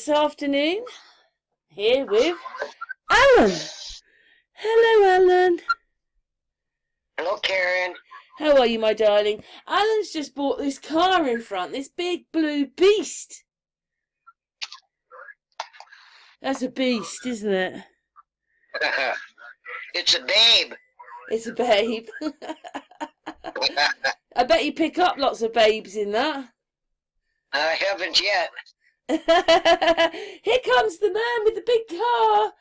this afternoon, here with Alan. Hello, Alan. Hello, Karen. How are you, my darling? Alan's just bought this car in front, this big blue beast. That's a beast, isn't it? It's a babe. It's a babe. I bet you pick up lots of babes in that. I haven't yet. Here comes the man with the big car.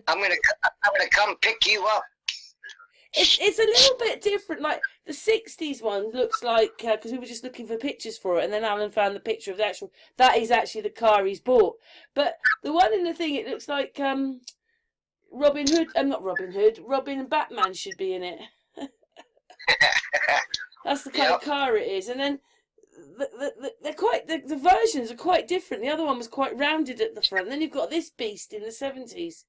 I'm gonna come pick you up. It's a little bit different. Like the '60s one looks like, because we were just looking for pictures for it, and then Alan found the picture of the actual. That is actually the car he's bought. But the one in the thing, it looks like Robin Hood. Not Robin Hood. Robin and Batman should be in it. That's the kind of car it is. And then they're quite the versions are quite different. The other one was quite rounded at the front. And then you've got this beast in the '70s.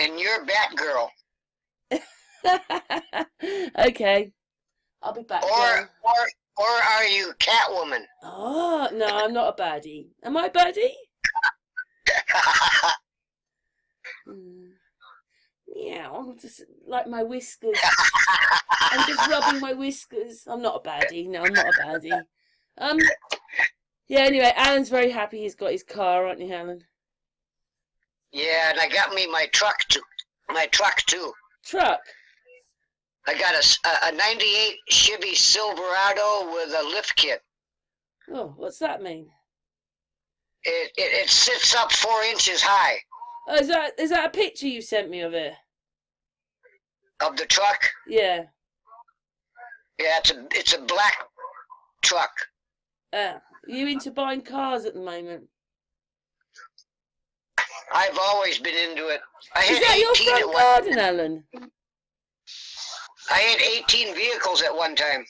And you're Batgirl. Okay, I'll be back. Or are you Catwoman? Oh no, I'm not a baddie. Am I a baddie? Yeah, I'm just like my whiskers. I'm just rubbing my whiskers. I'm not a baddie. No, I'm not a baddie. Yeah. Anyway, Alan's very happy he's got his car, aren't you, Alan? Yeah, and I got me my truck too. Truck. I got a '98 Chevy Silverado with a lift kit. Oh, what's that mean? It sits up 4 inches high. Oh, is that a picture you sent me of it? Of the truck? Yeah. Yeah, it's a black truck. Are you into buying cars at the moment? I've always been into it. Is that your front garden, Alan? I had 18 vehicles at one time.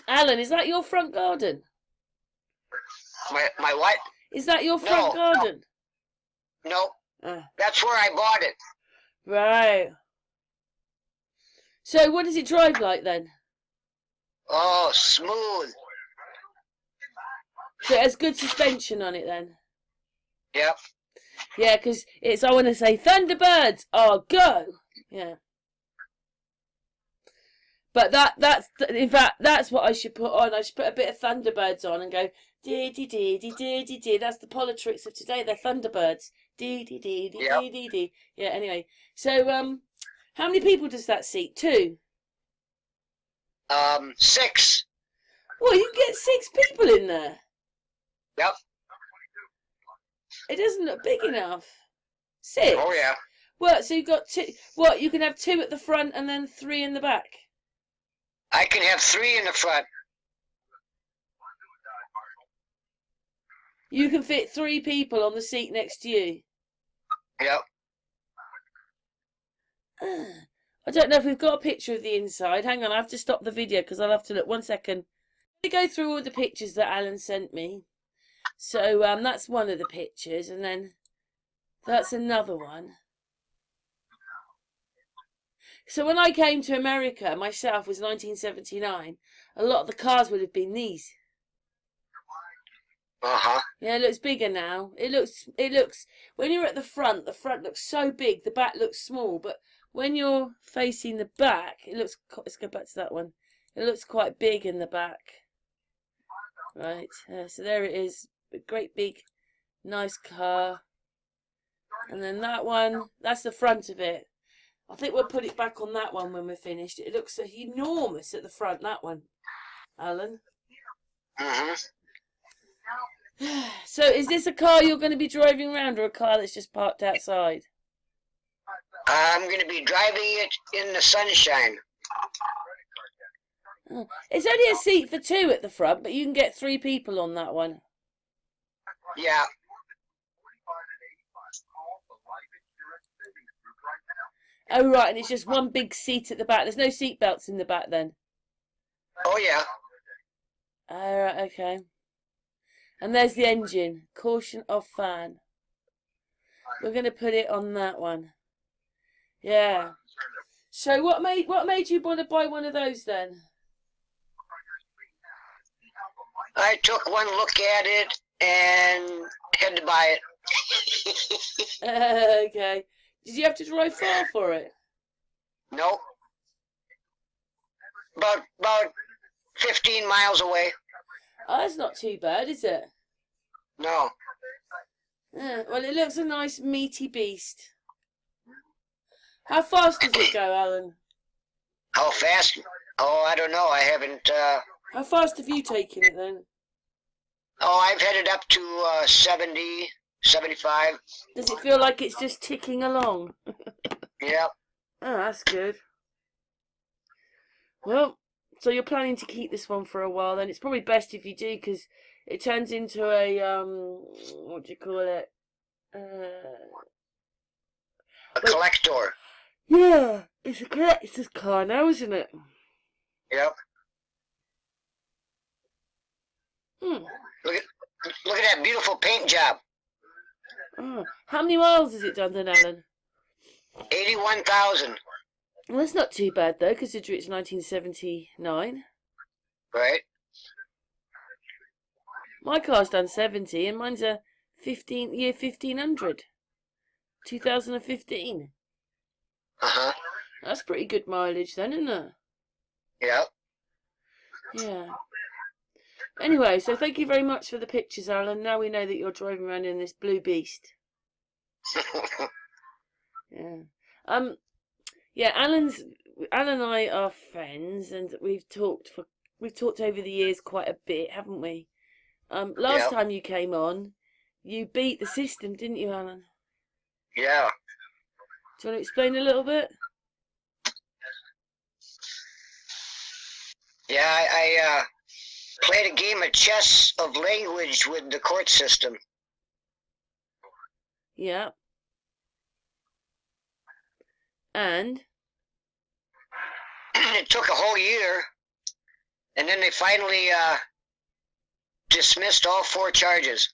Alan, is that your front garden? My what? Is that your front garden? No. That's where I bought it. Right. So what does it drive like then? Oh, smooth. So it has good suspension on it then? Yep. Yeah, because I want to say, Thunderbirds, go! Yeah. But in fact, that's what I should put on. I should put a bit of Thunderbirds on and go, dee dee dee dee dee dee dee. That's the politics of today. They're Thunderbirds. Dee dee dee dee dee dee dee. Yeah. Anyway, so how many people does that seat? 2. 6. Well, you can get 6 people in there. Yep. It doesn't look big enough. 6. Oh yeah. Well, so you've got 2. What? You can have 2 at the front and then 3 in the back. I can have 3 in the front. You can fit 3 people on the seat next to you. Yep. I don't know if we've got a picture of the inside. Hang on, I have to stop the video because I'll have to look. 1 second. Let me go through all the pictures that Alan sent me. So that's one of the pictures, and then that's another one. So when I came to America myself, was 1979. A lot of the cars would have been these. Yeah, it looks bigger now. It looks when you're at the front looks so big, the back looks small. But when you're facing the back, let's go back to that one. It looks quite big in the back. Right, so there it is. A great big, nice car. And then that one, that's the front of it. I think we'll put it back on that one when we're finished. It looks enormous at the front, that one, Alan. So is this a car you're going to be driving around, or a car that's just parked outside? I'm going to be driving it in the sunshine. Oh, it's only a seat for 2 at the front, but you can get 3 people on that one. Yeah. Oh, right, and it's just one big seat at the back. There's no seat belts in the back then? Oh, yeah. Oh, right, okay. And there's the engine. Caution of fan. We're going to put it on that one. Yeah. So what made you want to buy one of those then? I took one look at it and had to buy it. Okay. Did you have to drive far for it? Nope. About 15 miles away. Oh, that's not too bad, is it? No. Well, it looks a nice meaty beast. How fast does it go, Alan? How fast? Oh, I don't know. I haven't. How fast have you taken it then? Oh, I've headed up to 70, 75. Does it feel like it's just ticking along? Yep. Oh, that's good. Well, so you're planning to keep this one for a while then. It's probably best if you do, because it turns into a, what do you call it? A collector. Yeah, it's a car now, isn't it? Yep. Look at that beautiful paint job. Oh, how many miles has it done then, Alan? 81,000. Well, that's not too bad though, considering it's 1979. Right. My car's done 70, and mine's a 1500, 2015. That's pretty good mileage then, isn't it? Yep. Yeah. Anyway, so thank you very much for the pictures, Alan. Now we know that you're driving around in this blue beast. Yeah. Yeah, Alan and I are friends, and we've talked over the years quite a bit, haven't we? Last time you came on, you beat the system, didn't you, Alan? Yeah. Do you want to explain a little bit? Yeah, I played a game of chess of language with the court system. Yeah. And? It took a whole year, and then they finally dismissed all 4 charges.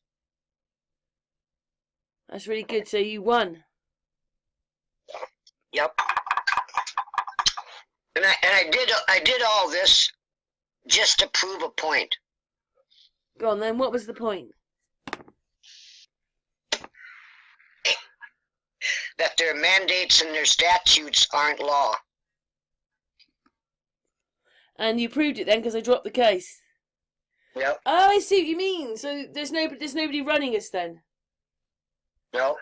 That's really good. So you won. Yep. And I did all this just to prove a point. Go on then. What was the point? That their mandates and their statutes aren't law. And you proved it then because I dropped the case. Yep. Oh, I see what you mean. So there's nobody running us then. No.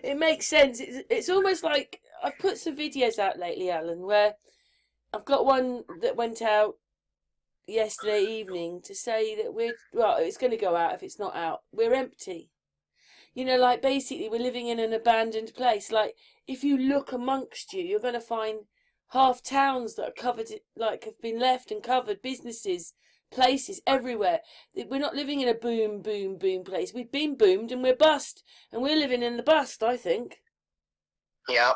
It makes sense. It's almost like I've put some videos out lately, Alan, where I've got one that went out yesterday evening to say that it's going to go out if it's not out. We're empty. You know, like basically we're living in an abandoned place. Like if you look amongst you, you're going to find half towns that are covered, like have been left and covered, businesses, places everywhere. We're not living in a boom place. We've been boomed and we're bust, and we're living in the bust, I think. Yeah.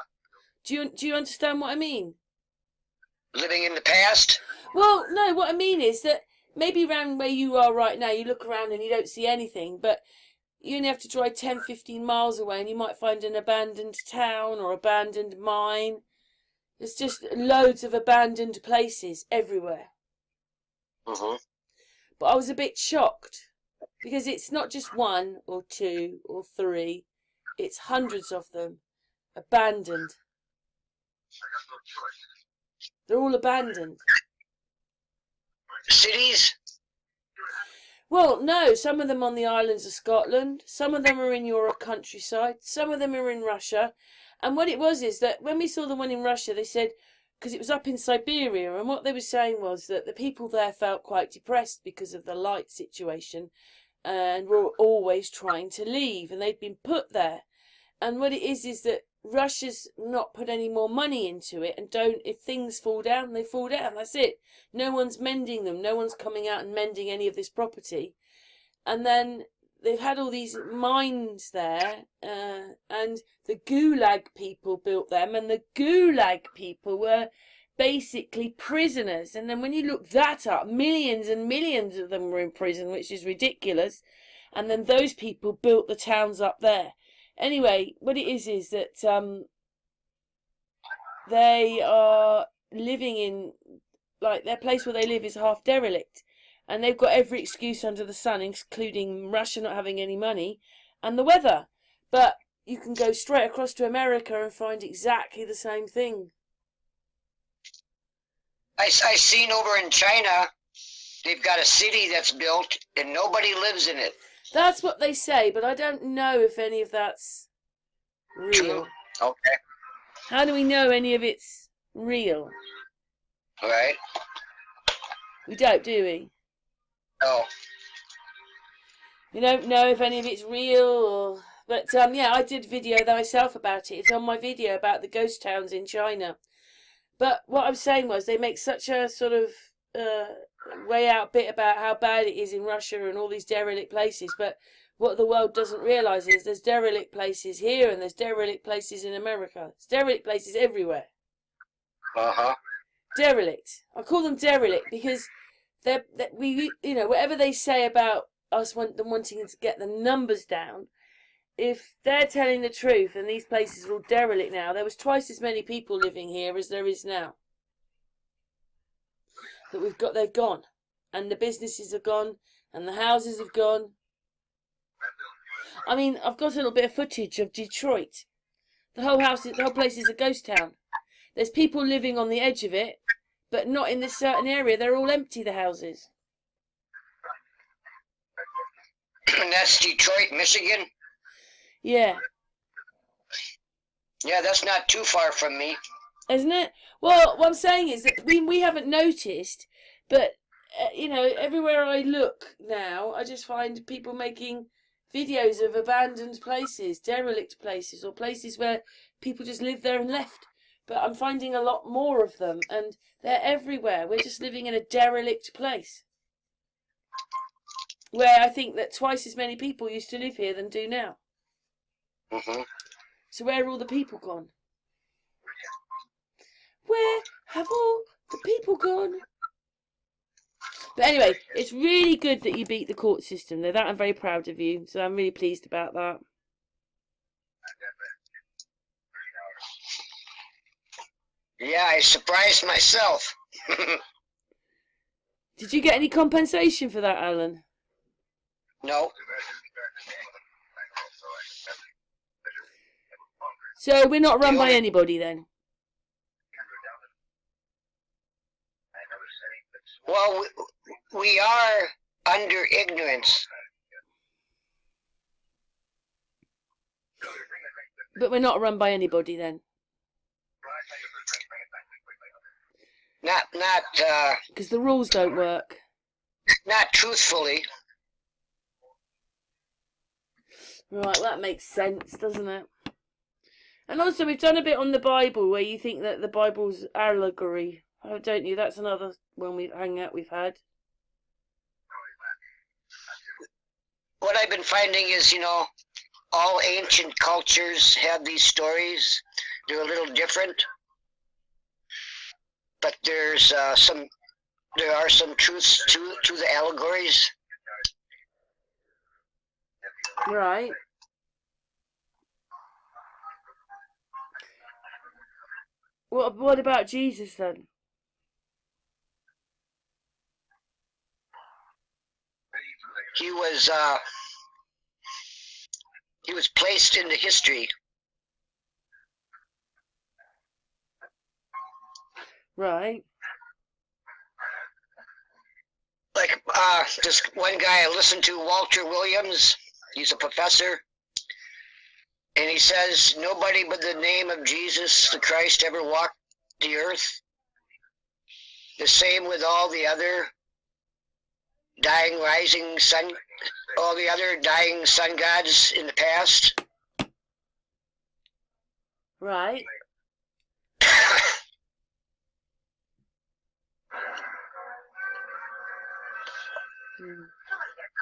Do you understand what I mean? Living in the past? Well, no, what I mean is that maybe around where you are right now, you look around and you don't see anything, but you only have to drive 10, 15 miles away and you might find an abandoned town or abandoned mine. There's just loads of abandoned places everywhere. But I was a bit shocked because it's not just 1 or 2 or 3, it's hundreds of them abandoned. They're all abandoned. Cities? Well, no, some of them on the islands of Scotland, some of them are in your countryside, some of them are in Russia. And what it was is that when we saw the one in Russia, they said, because it was up in Siberia, and what they were saying was that the people there felt quite depressed because of the light situation and were always trying to leave, and they'd been put there. And what it is that Russia's not put any more money into it, and if things fall down, they fall down, that's it. No one's mending them, no one's coming out and mending any of this property. And then they've had all these mines there, and the Gulag people built them, and the Gulag people were basically prisoners. And then when you look that up, millions and millions of them were in prison, which is ridiculous. And then those people built the towns up there. Anyway, what it is that they are living in, like, their place where they live is half derelict. and they've got every excuse under the sun, including Russia not having any money and the weather. But you can go straight across to America and find exactly the same thing. I seen over in China, they've got a city that's built and nobody lives in it. That's what they say, but I don't know if any of that's real. True. Okay. How do we know any of it's real? All right. We don't, do we? No. We don't know if any of it's real or... But, yeah, I did video myself about it. It's on my video about the ghost towns in China. But what I'm saying was they make such a sort of way out bit about how bad it is in Russia and all these derelict places. But what the world doesn't realise is there's derelict places here and there's derelict places in America. There's derelict places everywhere. Uh-huh. Derelict. I call them derelict because whatever they say about us them wanting to get the numbers down, if they're telling the truth and these places are all derelict now, there was twice as many people living here as there is now. That they've gone, and the businesses have gone, and the houses have gone. I mean, I've got a little bit of footage of Detroit. The whole place is a ghost town. There's people living on the edge of it, but not in this certain area. They're all empty, the houses. And that's Detroit, Michigan? Yeah. Yeah, that's not too far from me. Isn't it? Well, what I'm saying is that we haven't noticed, but, everywhere I look now, I just find people making videos of abandoned places, derelict places, or places where people just lived there and left. But I'm finding a lot more of them, and they're everywhere. We're just living in a derelict place. Where I think that twice as many people used to live here than do now. Mm-hmm. So where are all the people gone? Where have all the people gone? But anyway, it's really good that you beat the court system. Though that I'm very proud of you. So I'm really pleased about that. Yeah, I surprised myself. Did you get any compensation for that, Alan? No. So we're not run by anybody then? Well, we are under ignorance. But we're not run by anybody then? Not, because the rules don't work. Not truthfully. Right, that makes sense, doesn't it? And also, we've done a bit on the Bible where you think that the Bible's allegory. Oh, don't you? That's another one we've had. What I've been finding is, all ancient cultures have these stories. They're a little different. But there are some truths to the allegories. Right. What about Jesus then? He was placed into history. Right. Like this one guy I listened to, Walter Williams. He's a professor, and he says nobody but the name of Jesus the Christ ever walked the earth. The same with all the other all the other dying sun gods in the past. Right.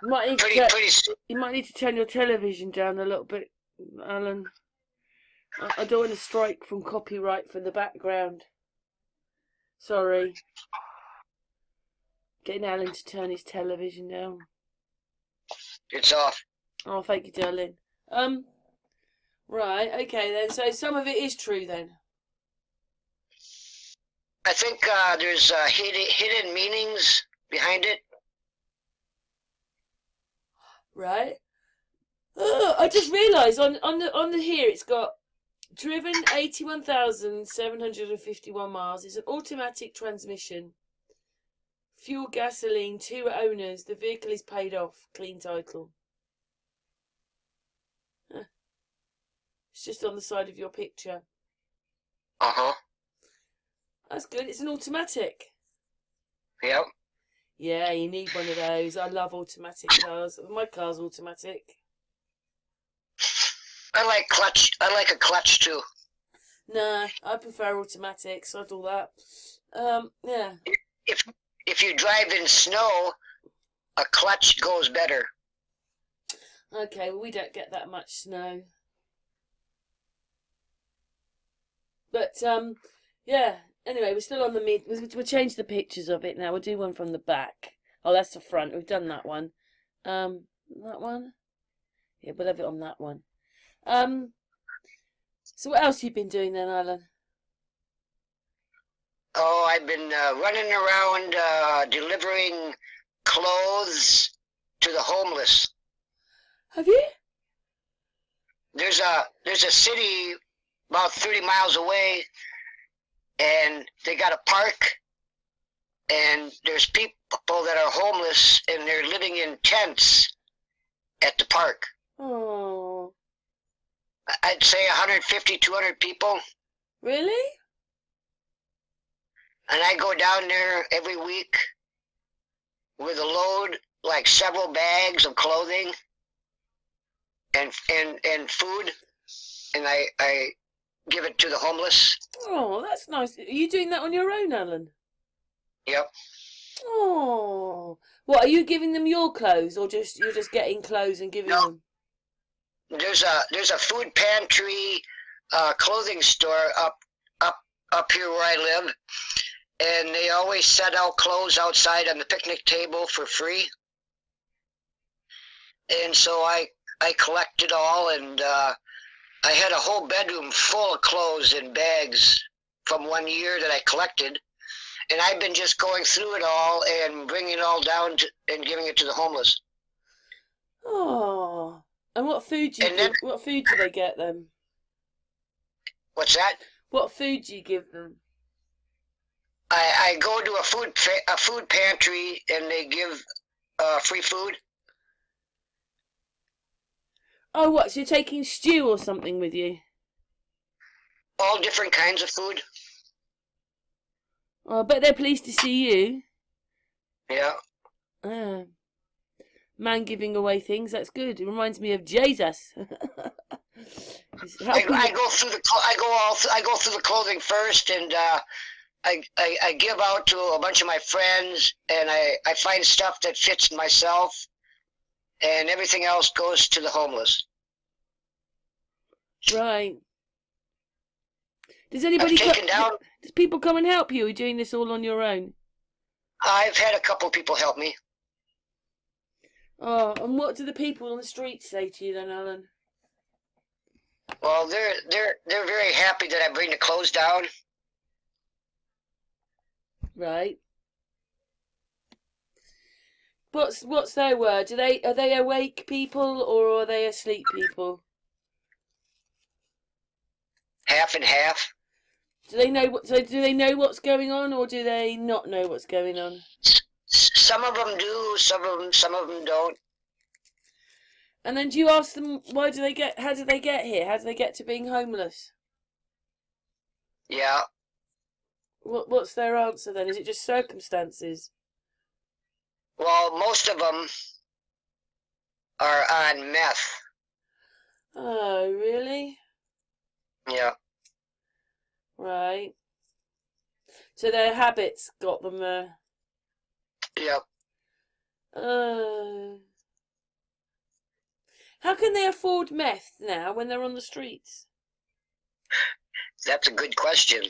You might need to turn your television down a little bit, Alan. I don't want to strike from copyright for the background. Sorry. Getting Alan to turn his television down. It's off. Oh, thank you, darling. Right, okay then. So some of it is true then. I think there's hidden meanings behind it. Right. I just realised on the here it's got driven 81,751 miles. It's an automatic transmission. Fuel, gasoline, 2 owners. The vehicle is paid off. Clean title. It's just on the side of your picture. That's good. It's an automatic. Yep. Yeah, you need one of those. I love automatic cars. My car's automatic. I like a clutch too. Nah, I prefer automatics. I'd do that. Yeah. If you drive in snow, a clutch goes better. Okay, well we don't get that much snow. But yeah. Anyway, we're still on the mid. We'll change the pictures of it now. We'll do one from the back. Oh, that's the front. We've done that one. That one. Yeah, we'll have it on that one. So what else have you been doing then, Alan? Oh, I've been running around delivering clothes to the homeless. Have you? There's a city about 30 miles away, and they got a park, and there's people that are homeless, and they're living in tents at the park. Oh. I'd say 150, 200 people. Really? And I go down there every week with a load, like several bags of clothing and food, and I give it to the homeless. Oh, that's nice. Are you doing that on your own, Alan? Yep. Oh. What, are you giving them your clothes, or you're just getting clothes and giving them? There's a food pantry, clothing store up here where I live, and they always set out clothes outside on the picnic table for free. And so I collect it all, and I had a whole bedroom full of clothes in bags from one year that I collected, and I've been just going through it all and bringing it all down and giving it to the homeless. Oh. And what food do you give? What food do they get them? What's that? What food do you give them? I go to a food pantry, and they give free food. Oh, what? So you're taking stew or something with you? All different kinds of food. Oh, I bet they're pleased to see you. Yeah. Man giving away things, that's good. It reminds me of Jesus. I go through the clothing first, and I give out to a bunch of my friends, and I find stuff that fits myself, and everything else goes to the homeless. Right. Does anybody does people come and help you? Or are you doing this all on your own? I've had a couple people help me. Oh, and what do the people on the streets say to you then, Alan? Well, they're very happy that I bring the clothes down. Right. What's their word? Are they awake people, or are they asleep people? Half and half. Do they know what's going on, or do they not know what's going on? Some of them do, some of them don't. And then do you ask them how do they get here? How do they get to being homeless? Yeah. What's their answer then? Is it just circumstances? Well, most of them are on meth. Oh, really? Yeah. Right. So their habits got them there. Yep. How can they afford meth now when they're on the streets? That's a good question.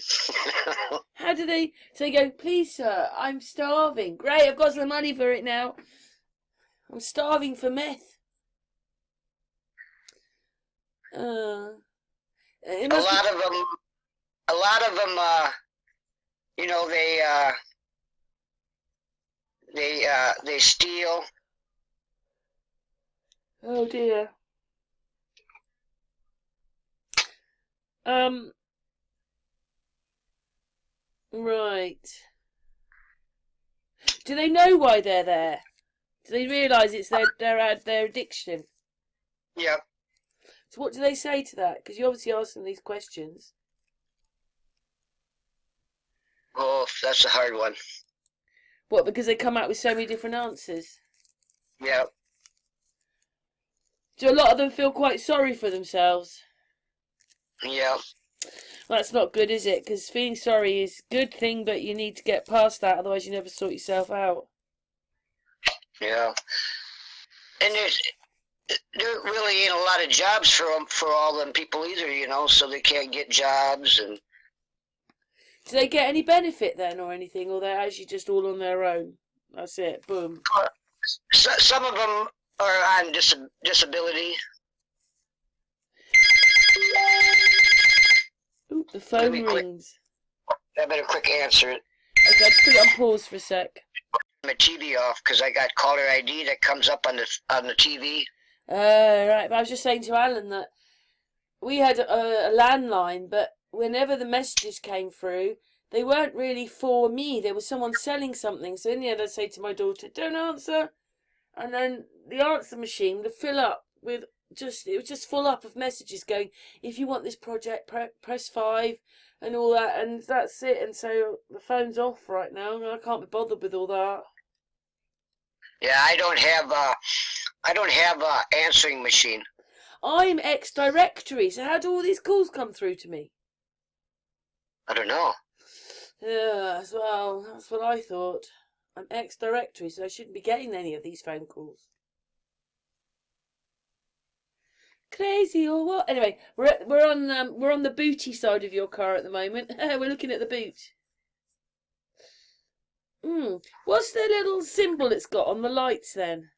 How do they... So they go, please, sir, I'm starving. Great, I've got some money for it now. I'm starving for meth. A lot of them, you know, they steal. Oh dear. Right. Do they know why they're there? Do they realise it's their addiction? Yeah. So what do they say to that? Because you obviously ask them these questions. Oh, that's a hard one. What? Because they come out with so many different answers. Yeah. Do a lot of them feel quite sorry for themselves? Yeah. Well, that's not good, is it? Because feeling sorry is a good thing, but you need to get past that, otherwise you never sort yourself out. Yeah. And there really ain't a lot of jobs for all them people either, you know, so they can't get jobs. And Do they get any benefit then or anything, or they're actually just all on their own? That's it, boom. some of them are on disability. Ooh, the phone rings. I better quick answer it. Okay, just put it on pause for a sec. My TV off because I got caller ID that comes up on the TV. Right, but I was just saying to Alan that we had a landline, but whenever the messages came through, they weren't really for me. There was someone selling something. So in the end, I'd say to my daughter, "Don't answer," and then the answer machine would fill up with it was just full up of messages going, "If you want this project, press 5," and all that, and that's it. And so the phone's off right now, and I can't be bothered with all that. Yeah, I don't have a answering machine. I'm ex-directory, so how do all these calls come through to me? I don't know. Yeah, well, that's what I thought. I'm ex-directory, so I shouldn't be getting any of these phone calls. Crazy or what? Anyway, we're on the booty side of your car at the moment. We're looking at the boot. What's the little symbol it's got on the lights then?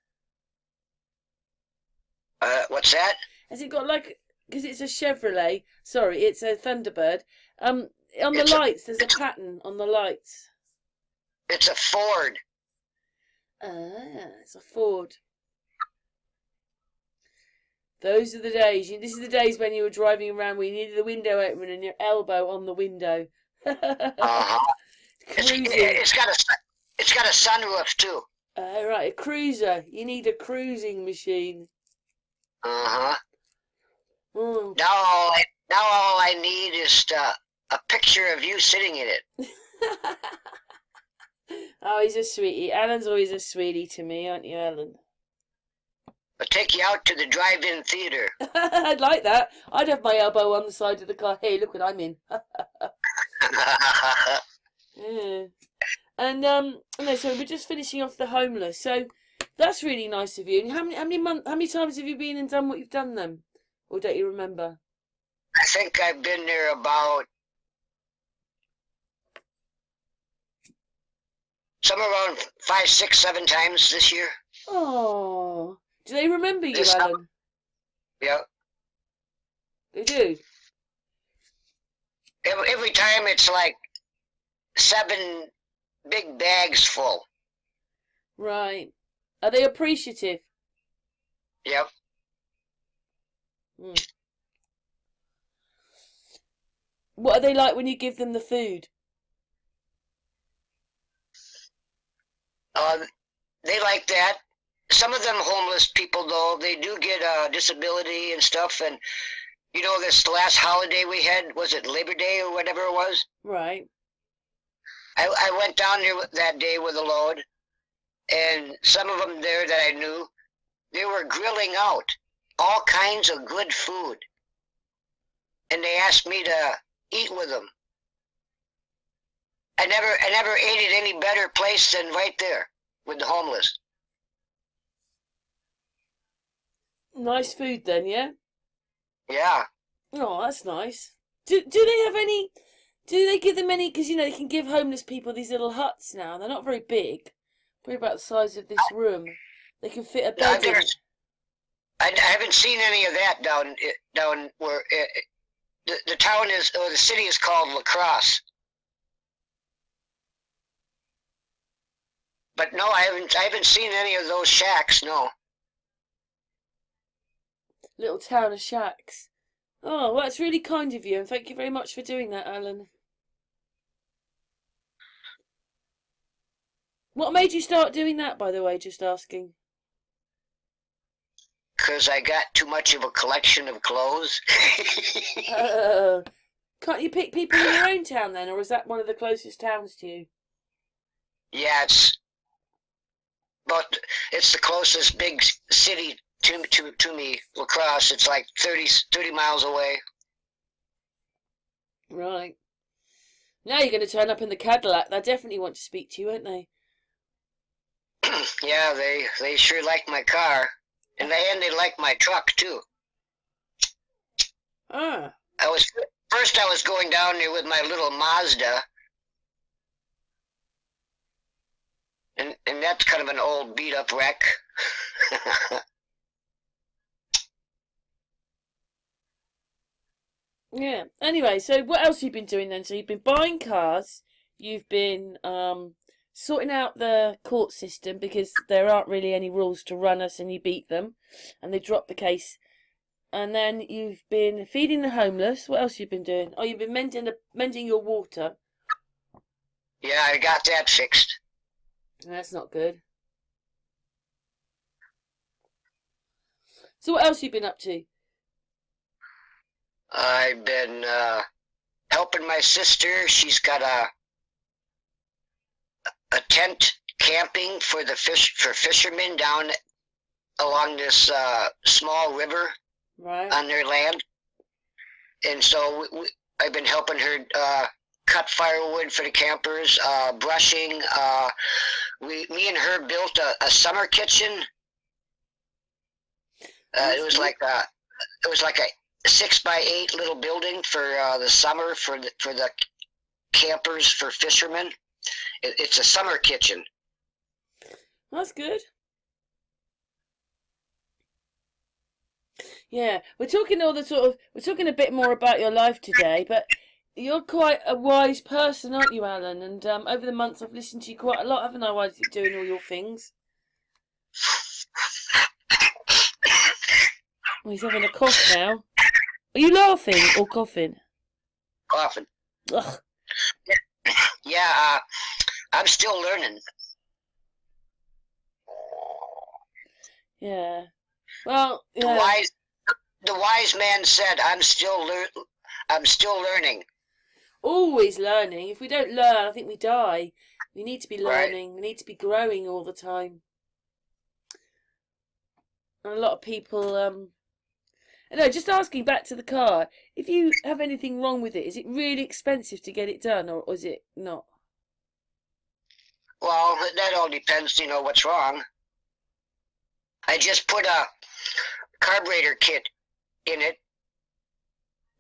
What's that? Has it got like, because it's a Chevrolet? Sorry, it's a Thunderbird. On the lights, there's a pattern on the lights. It's a Ford. Ah, it's a Ford. Those are the days. This is the days when you were driving around where you needed the window open and your elbow on the window. Uh-huh. It's got a sunroof too. Right, a cruiser. You need a cruising machine. Uh-huh. Mm. Now all I need is a picture of you sitting in it. Oh, he's a sweetie. Alan's always a sweetie to me, aren't you, Alan? I'll take you out to the drive-in theater. I'd like that. I'd have my elbow on the side of the car. Hey, look what I'm in. Yeah. And no, so we're just finishing off the homeless. So that's really nice of you. And how many times have you been and done what you've done then? Or don't you remember? I think I've been there about somewhere around 5, 6, 7 times this year. Oh, do they remember you, This Alan? Yeah. They do. Every time it's like 7 big bags full. Right. Are they appreciative? Yep. What are they like when you give them the food? They like that. Some of them homeless people, though, they do get a disability and stuff. And, you know, this last holiday we had, was it Labor Day or whatever it was? Right. I went down there that day with a load, and some of them there that I knew, they were grilling out all kinds of good food. And they asked me to eat with them. I never ate at any better place than right there with the homeless. Nice food then, yeah? Yeah. Oh, that's nice. Do they have any... Do they give them any... Because, you know, they can give homeless people these little huts now. They're not very big. Probably about the size of this room. They can fit a bed in. I haven't seen any of that down where... the town is... or the city is called La Crosse. But no, I haven't seen any of those shacks, no. little town of shacks. Oh, well, that's really kind of you, and thank you very much for doing that, Alan. What made you start doing that, by the way, just asking? Because I got too much of a collection of clothes. Can't you pick people in your own town then, or is that one of the closest towns to you? Yeah, it's the closest big city to me, La Crosse. It's like 30 miles away. Right. Now you're going to turn up in the Cadillac. They definitely want to speak to you, won't they? Yeah, they sure like my car, and they like my truck too. Ah. I was going down there with my little Mazda, and that's kind of an old beat up wreck. Yeah. Anyway, so what else have you been doing then? So you've been buying cars, you've been sorting out the court system because there aren't really any rules to run us and you beat them and they dropped the case. And then you've been feeding the homeless. What else have you been doing? Oh, you've been mending your water. Yeah, I got that fixed. That's not good. So what else have you been up to? I've been helping my sister. She's got a tent camping for fishermen down along this small river, right, on their land. And so I've been helping her cut firewood for the campers, brushing. Me and her built a summer kitchen. It was like a 6x8 little building for the summer for the campers, for fishermen. It's a summer kitchen. That's good. Yeah, we're talking a bit more about your life today, but you're quite a wise person, aren't you, Alan? And over the months I've listened to you quite a lot, haven't I, while you're doing all your things? Oh, he's having a cough now. Are you laughing or coughing? Coughing. Ugh. Yeah, I'm still learning. Yeah. Well, yeah. The wise man said, "I'm still learning." Always learning. If we don't learn, I think we die. We need to be learning. Right. We need to be growing all the time. And a lot of people, no, just asking back to the car, if you have anything wrong with it, is it really expensive to get it done, or is it not? Well, that all depends, what's wrong. I just put a carburetor kit in it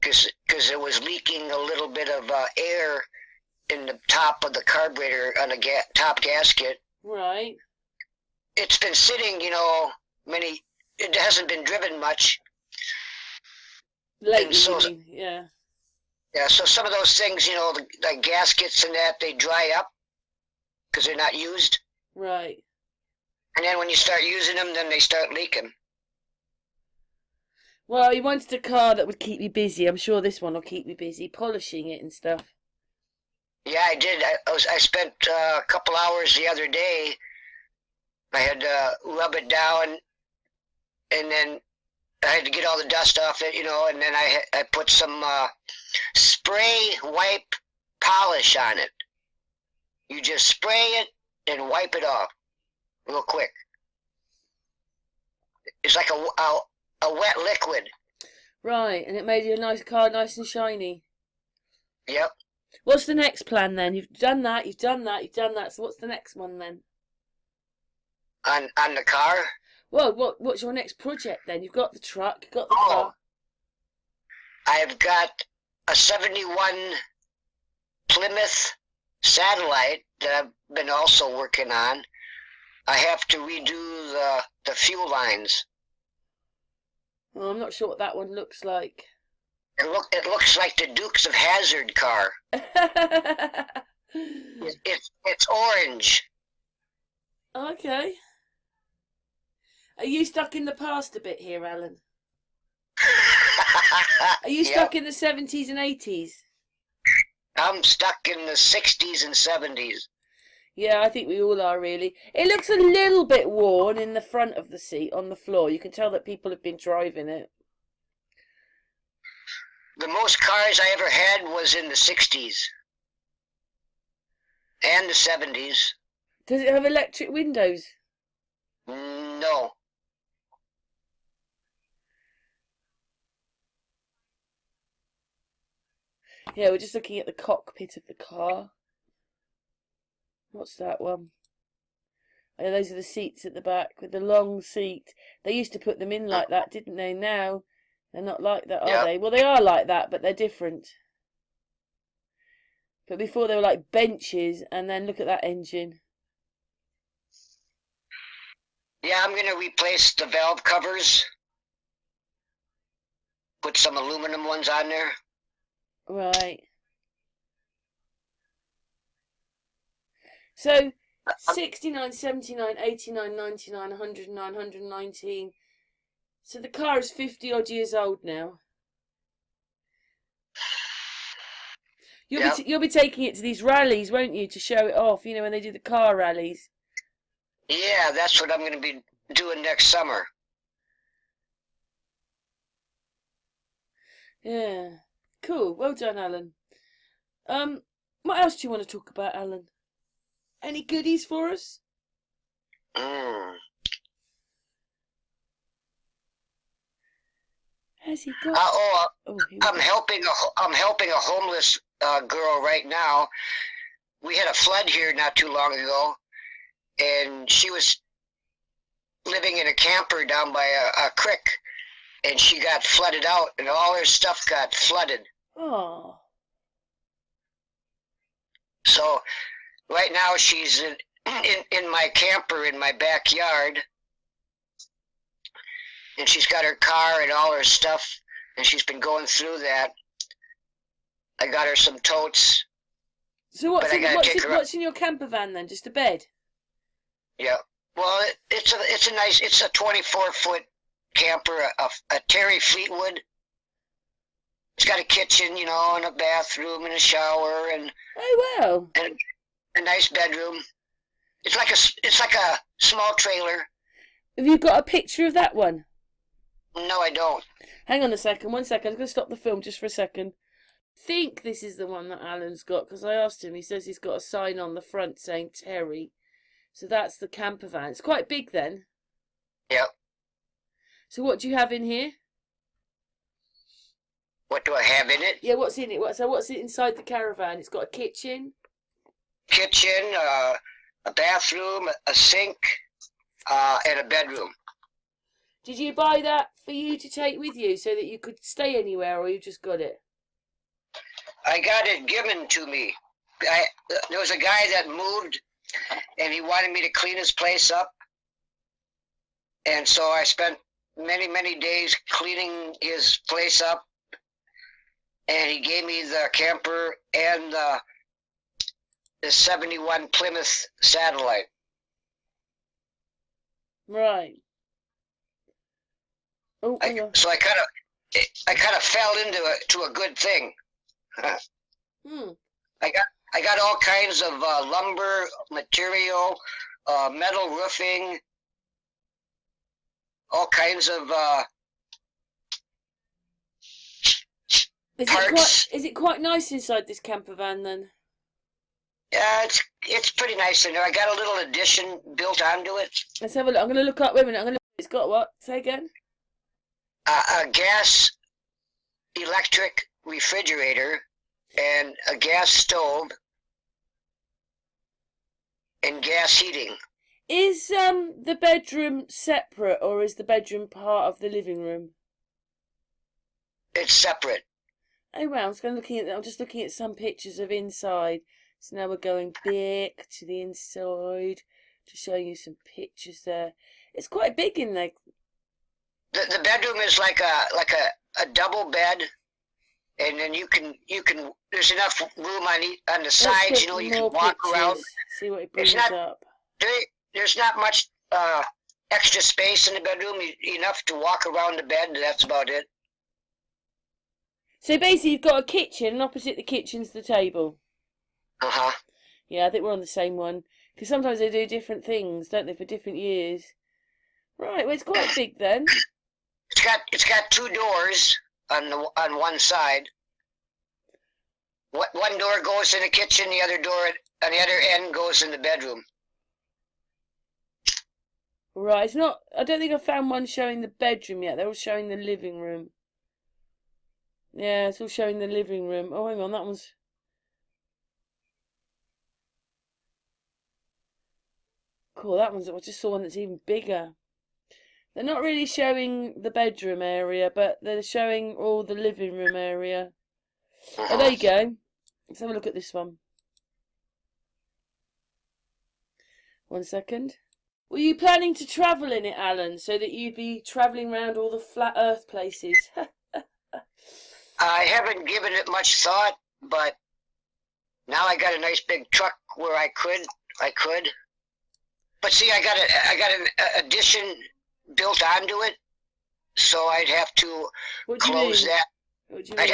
because it was leaking a little bit of air in the top of the carburetor on the top gasket. Right. It's been sitting, it hasn't been driven much. Lately, so, you mean, yeah. Yeah, so some of those things, the gaskets and that, they dry up because they're not used. Right. And then when you start using them, then they start leaking. Well, you wanted a car that would keep you busy. I'm sure this one will keep you busy, polishing it and stuff. Yeah, I did. I spent a couple hours the other day. I had to rub it down, and then I had to get all the dust off it, and then I put some spray wipe polish on it. You just spray it and wipe it off real quick. It's like a wet liquid. Right, and it made your car nice and shiny. Yep. What's the next plan then? You've done that, you've done that, you've done that. So what's the next one then? On the car? Well, what's your next project then? You've got the truck, you've got the car. I've got a 71 Plymouth Satellite that I've been also working on. I have to redo the fuel lines. Well, I'm not sure what that one looks like. It looks like the Dukes of Hazzard car. It's orange. Okay. Are you stuck in the past a bit here, Alan? Are you stuck in the 70s and 80s? I'm stuck in the 60s and 70s. Yeah, I think we all are, really. It looks a little bit worn in the front of the seat on the floor. You can tell that people have been driving it. The most cars I ever had was in the 60s and the 70s. Does it have electric windows? No. Yeah, we're just looking at the cockpit of the car. What's that one? Oh, those are the seats at the back with the long seat. They used to put them in like that, didn't they? Now they're not like that, are they? Well, they are like that, but they're different. But before they were like benches, and then look at that engine. Yeah, I'm going to replace the valve covers. Put some aluminum ones on there. Right. So 69, 79, 89, 99, 109, 119. So the car is 50 odd years old now. You'll be taking it to these rallies, won't you, to show it off, you know, when they do the car rallies. Yeah, that's what I'm going to be doing next summer. Yeah. Cool. Well done, Alan. What else do you want to talk about, Alan? Any goodies for us? Has he got? I'm helping a homeless girl right now. We had a flood here not too long ago, and she was living in a camper down by a creek, and she got flooded out, and all her stuff got flooded. Oh. So right now she's in my camper in my backyard, and she's got her car and all her stuff, and she's been going through that. I got her some totes. So what's in your camper van then? Just a bed? Yeah. Well, it's a 24-foot camper, a Terry Fleetwood. It's got a kitchen, you know, and a bathroom and a shower and and a nice bedroom. It's like a small trailer. Have you got a picture of that one? No, I don't. Hang on a second. 1 second. I'm going to stop the film just for a second. I think this is the one that Alan's got, because I asked him. He says he's got a sign on the front saying Terry. So that's the camper van. It's quite big then. Yep. So what do you have in here? What do I have in it? Yeah, what's in it? What's inside the caravan? It's got a kitchen. Kitchen, a bathroom, a sink, and a bedroom. Did you buy that for you to take with you so that you could stay anywhere, or you just got it? I got it given to me. There was a guy that moved, and he wanted me to clean his place up. And so I spent many, many days cleaning his place up. And he gave me the camper and the 71 Plymouth Satellite. Right. Oh, so I kind of fell into a good thing. I got all kinds of lumber material, metal roofing, all kinds of parts. Is it quite nice inside this camper van then? Yeah, it's pretty nice in there. I got a little addition built onto it. Let's have a look. I'm going to look up. Wait a minute. It's got what? Say again. A gas electric refrigerator and a gas stove and gas heating. Is the bedroom separate, or is the bedroom part of the living room? It's separate. Oh wow! I'm just looking at some pictures of inside. So now we're going back to the inside to show you some pictures there. It's quite big in there. The bedroom is like a double bed, and then you can there's enough room on the sides, you know, you can walk around. See what it brings up. There's not much extra space in the bedroom, enough to walk around the bed, that's about it. So basically, you've got a kitchen, and opposite the kitchen's the table. Uh-huh. Yeah, I think we're on the same one. Because sometimes they do different things, don't they, for different years. Right, well, it's quite big then. It's got two doors on one side. One door goes in the kitchen, the other door on the other end goes in the bedroom. Right, it's not. I don't think I found one showing the bedroom yet. They're all showing the living room. Yeah, it's all showing the living room. Oh, hang on, that one's. Cool, that one's. I just saw one that's even bigger. They're not really showing the bedroom area, but they're showing all the living room area. Oh, there you go. Let's have a look at this one. 1 second. Were you planning to travel in it, Alan, so that you'd be travelling around all the flat Earth places? I haven't given it much thought, but now I got a nice big truck where I could. But see, I got an addition built onto it, so I'd have to close that. What do you mean?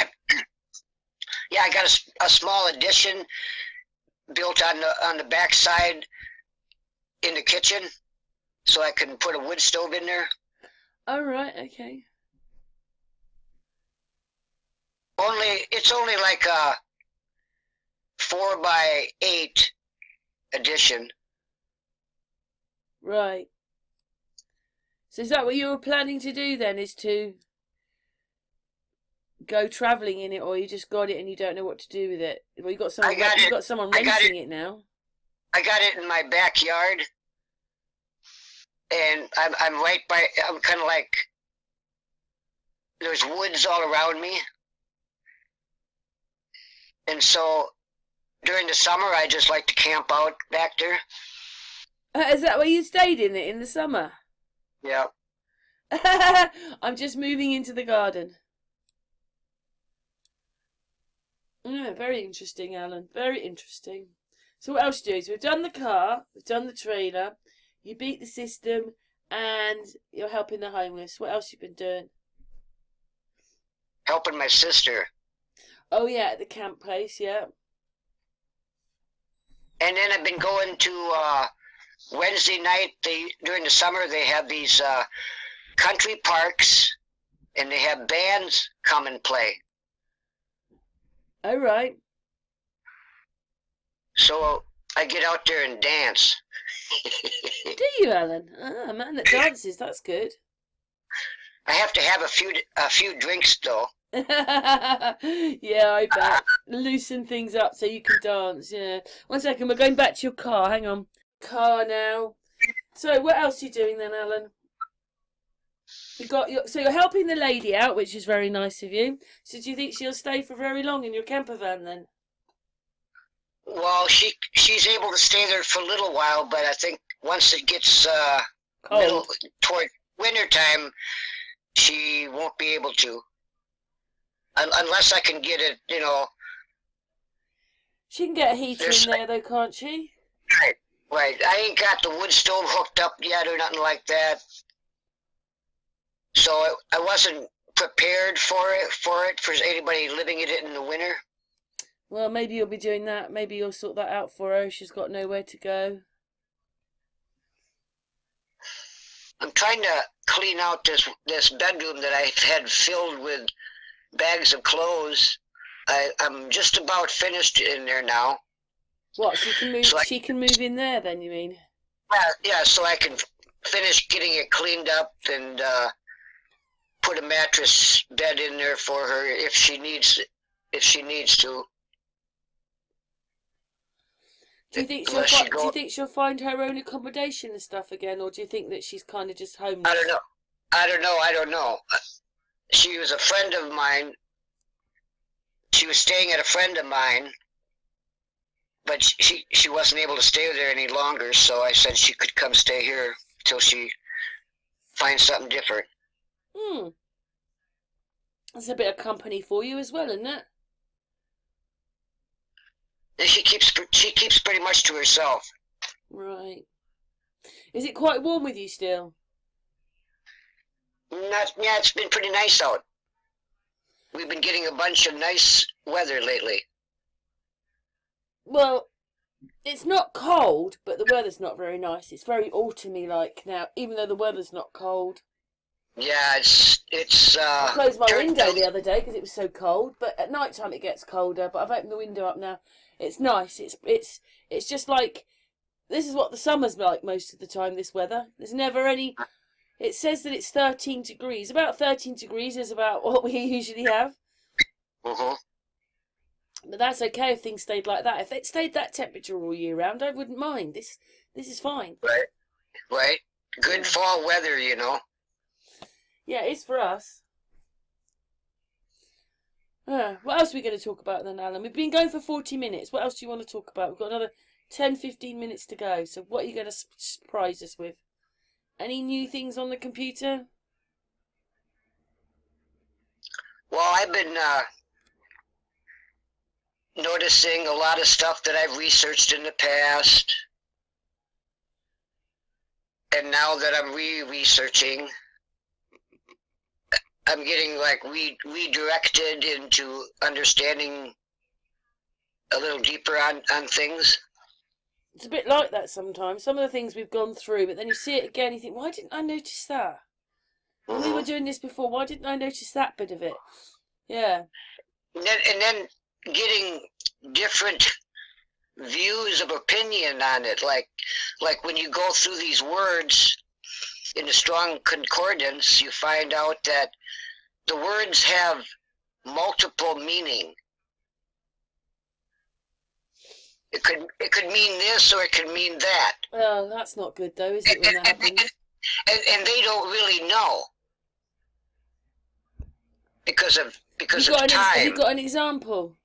Yeah, I got a small addition built on the back side in the kitchen, so I can put a wood stove in there. Oh, right, okay. It's only like a 4x8 addition. Right. So is that what you were planning to do then, is to go travelling in it, or you just got it and you don't know what to do with it? Well, you've got someone renting it now. I got it in my backyard, and I'm kind of like, there's woods all around me, and so during the summer I just like to camp out back there. Is that where you stayed in the summer? Yeah. I'm just moving into the garden. Yeah, very interesting, Alan. Very interesting. So what else do you do? So we've done the car, we've done the trailer, you beat the system, and you're helping the homeless. What else you been doing? Helping my sister. Oh yeah, at the camp place, yeah. And then I've been going to Wednesday night. During the summer they have these country parks, and they have bands come and play. Oh right. So I get out there and dance. Do you, Alan? Ah, a man that dances, that's good. I have to have a few drinks though. Yeah, I bet. Loosen things up so you can dance, yeah. 1 second, we're going back to your car. Hang on. Car now. So what else are you doing then, Alan? So you're helping the lady out, which is very nice of you. So do you think she'll stay for very long in your camper van then? Well, she's able to stay there for a little while, but I think once it gets toward winter time, she won't be able to. Unless I can get it, She can get a heater in there though, can't she? Right. I ain't got the wood stove hooked up yet or nothing like that. So I wasn't prepared for anybody living in it in the winter. Well, maybe you'll be doing that. Maybe you'll sort that out for her. She's got nowhere to go. I'm trying to clean out this bedroom that I had filled with bags of clothes. I'm just about finished in there now. What? She can move. She can move in there. Then you mean? Yeah. So I can finish getting it cleaned up and put a mattress bed in there for her if she needs to. Do you think she'll find her own accommodation and stuff again, or do you think that she's kind of just homeless? I don't know. She was a friend of mine. She was staying at a friend of mine, but she wasn't able to stay there any longer, so I said she could come stay here till she finds something different. That's a bit of company for you as well, isn't it? And she keeps pretty much to herself. Right. Is it quite warm with you still? Yeah, it's been pretty nice out. we've been getting a bunch of nice weather lately. Well, it's not cold, but the weather's not very nice. It's very autumny like now, even though the weather's not cold. Yeah, it's I closed my turned window out- the other day because it was so cold. But at night time it gets colder. But I've opened the window up now. It's nice. It's just like this is what the summer's like most of the time. This weather. There's never any. It says that it's 13 degrees. About 13 degrees is about what we usually have. Mhm. But that's okay if things stayed like that. If it stayed that temperature all year round, I wouldn't mind. This is fine. Right, right. Good fall weather, you know. Yeah, it's for us. What else are we going to talk about then, Alan? We've been going for 40 minutes. What else do you want to talk about? We've got another 10, 15 minutes to go. So what are you going to surprise us with? Any new things on the computer? Well, I've been noticing a lot of stuff that I've researched in the past. And now that I'm re-researching, I'm getting like redirected into understanding a little deeper on things. It's a bit like that sometimes. Some of the things we've gone through, but then you see it again, you think, why didn't I notice that? When we were doing this before, why didn't I notice that bit of it? Yeah. And then getting different views of opinion on it, like when you go through these words in a strong concordance, you find out that the words have multiple meaning. It could mean this or it could mean that. Well, that's not good though, is it, when that happens? And they don't really know because of time. Have you got an example?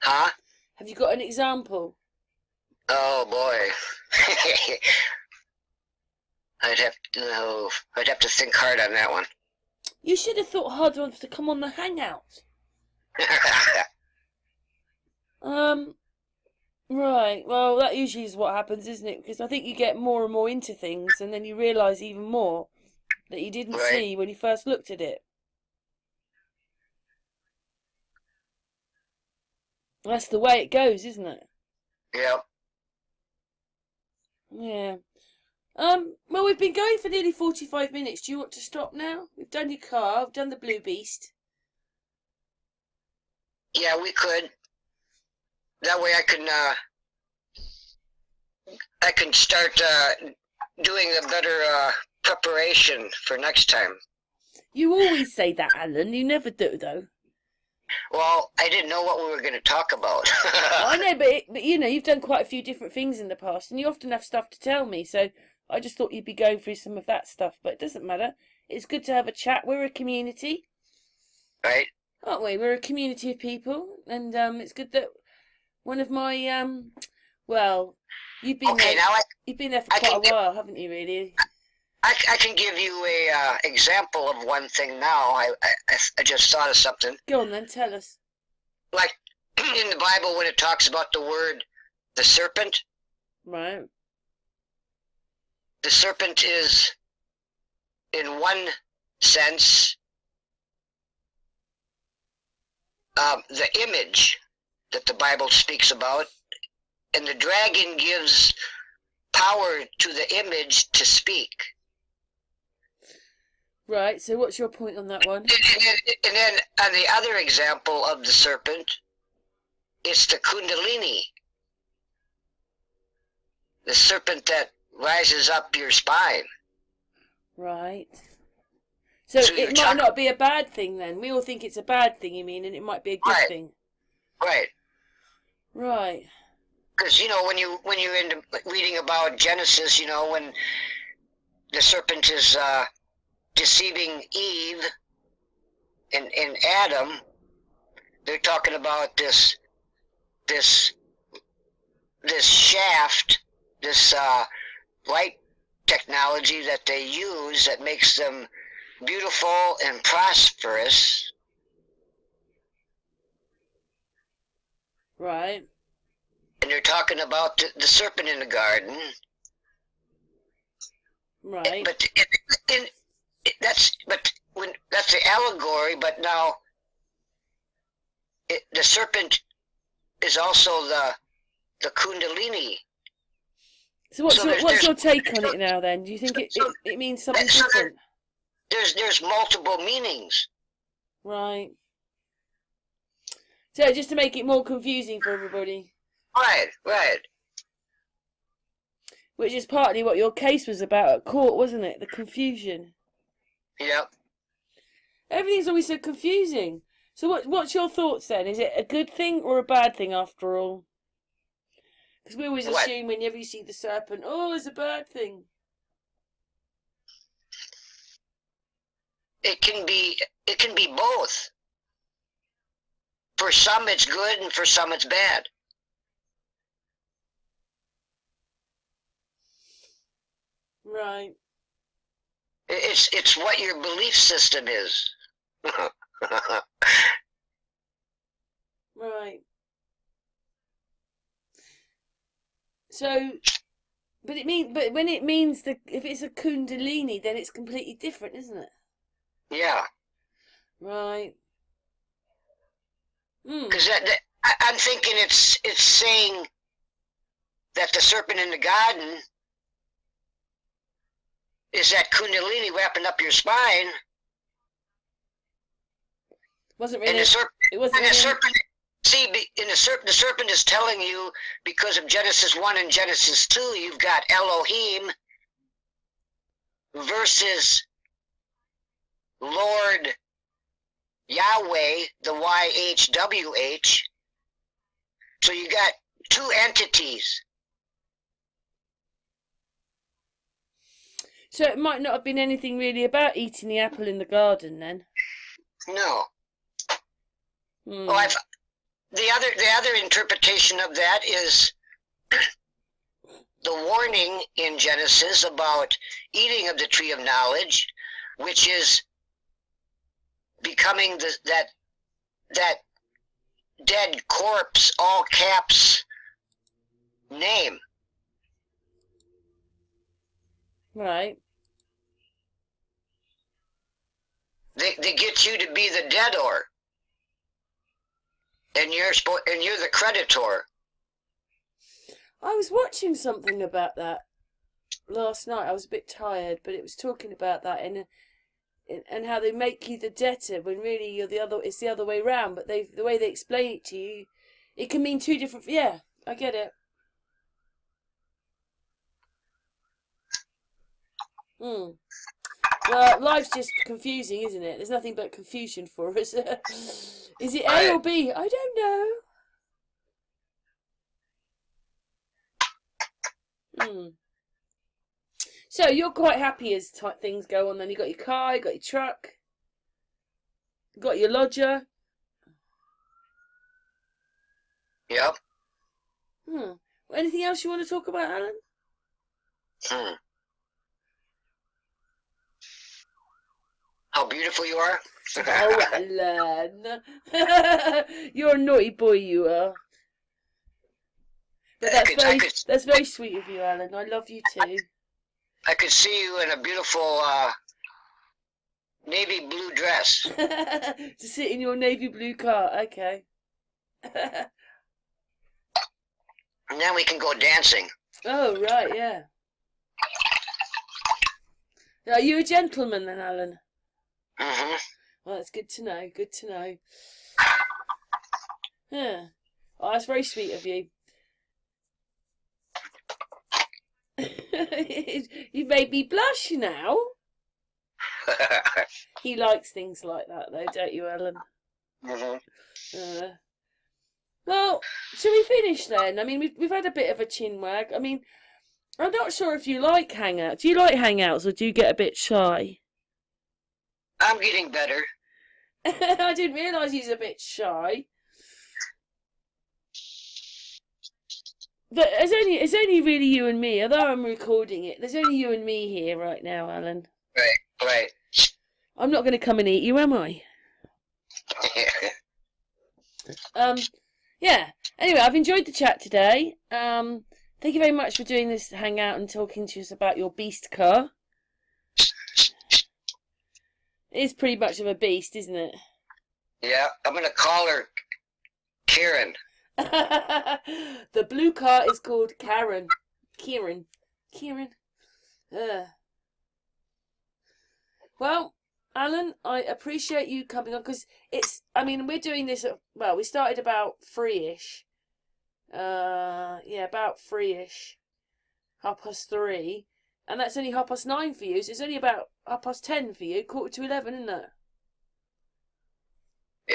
Huh? Have you got an example? Oh boy. I'd have to think hard on that one. You should have thought harder on to come on the hangout. Right. Well, that usually is what happens, isn't it? Because I think you get more and more into things, and then you realise even more that you didn't Right. see when you first looked at it. That's the way it goes, isn't it? Yep. Yeah. Well, we've been going for nearly 45 minutes. Do you want to stop now? We've done your car. We've done the Blue Beast. Yeah, we could. That way I can start doing a better preparation for next time. You always say that, Alan. You never do, though. Well, I didn't know what we were going to talk about. I know, but you know, you've done quite a few different things in the past, and you often have stuff to tell me. So I just thought you'd be going through some of that stuff, but it doesn't matter. It's good to have a chat. We're a community, Right? aren't we? We're a community of people, and it's good that one of my well, you've been Okay, there. now You've been there for I quite can a while, haven't you? Really? I can give you a example of one thing now. I just thought of something. Go on then, tell us. Like in the Bible when it talks about the serpent, Right. the serpent is, in one sense, the image that the Bible speaks about, and the dragon gives power to the image to speak. Right. So, what's your point on that one? And then on the other example of the serpent, it's the kundalini, the serpent that rises up your spine. Right. So you're it might not be a bad thing then. We all think it's a bad thing, you mean, and it might be a good Right. thing. Right. Right. Because, you know, when you're into reading about Genesis, you know, when the serpent is deceiving Eve and Adam, they're talking about this shaft, this light technology that they use that makes them beautiful and prosperous. Right. And they're talking about the serpent in the garden. Right. But that's the allegory, but now the serpent is also the Kundalini. So what's your take on it now then? Do you think it means something different? There's multiple meanings. Right. So just to make it more confusing for everybody. Right. Which is partly what your case was about at court, wasn't it? The confusion. Yep. Everything's always so confusing. So what's your thoughts then? Is it a good thing or a bad thing after all? Because we always assume whenever you see the serpent, oh, it's a bad thing. It can be both. For some it's good and for some it's bad. Right. It's what your belief system is. Right. So, but when it means if it's a Kundalini, then it's completely different, isn't it? Yeah. Right. Because I'm thinking it's saying that the serpent in the garden is that Kundalini wrapping up your spine. Wasn't really. And the serpent. It wasn't. And the serpent. See, the serpent is telling you, because of Genesis 1 and Genesis 2, you've got Elohim versus Lord Yahweh, the YHWH. So you got two entities. So it might not have been anything really about eating the apple in the garden then. No. Well, the other interpretation of that is the warning in Genesis about eating of the tree of knowledge, which is becoming that dead corpse, all caps name. Right. They get you to be the debtor, and you're the creditor. I was watching something about that last night. I was a bit tired, but it was talking about that and how they make you the debtor when really you're the other. It's the other way round. But the way they explain it to you, it can mean two different. Yeah, I get it. Well, life's just confusing, isn't it? There's nothing but confusion for us. Is it A or B? I don't know. So you're quite happy as things go on then? You got your car, you got your truck, you got your lodger. Yep. Anything else you want to talk about, Alan? How beautiful you are. Oh, Alan. You're a naughty boy, you are. But that's very sweet of you, Alan. I love you too. I could see you in a beautiful navy blue dress. To sit in your navy blue car, okay. And then we can go dancing. Oh, right, yeah. Are you a gentleman then, Alan? Mm-hmm. Well, that's good to know, good to know. Yeah. Oh, that's very sweet of you. You made me blush now. He likes things like that, though, don't you, Ellen? Mm-hmm. Well, shall we finish then? I mean, we've had a bit of a chin wag. I mean, I'm not sure if you like hangouts. Do you like hangouts, or do you get a bit shy? I'm getting better. I didn't realise he's a bit shy. But it's only really you and me. Although I'm recording it, there's only you and me here right now, Alan. Right. I'm not going to come and eat you, am I? Yeah. Anyway, I've enjoyed the chat today. Thank you very much for doing this hangout and talking to us about your beast car. It's pretty much of a beast, isn't it? Yeah, I'm gonna call her Karen. The blue car is called Karen. Kieran. Well, Alan, I appreciate you coming on because we're doing this we started about 3ish. About 3ish. 3:30. And that's only 9:30 for you, so it's only about 10:30 for you, 11:15, isn't it?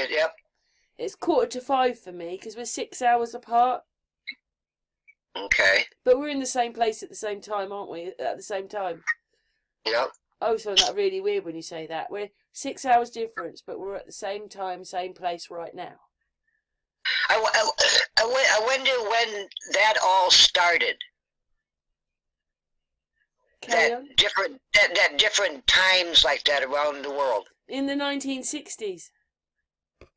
Yep. It's 4:45 for me because we're 6 hours apart. Okay. But we're in the same place at the same time, aren't we? At the same time. Yep. Oh, so that's really weird when you say that. We're 6 hours difference, but we're at the same time, same place right now. I wonder when that all started. That different times like that around the world. In the 1960s.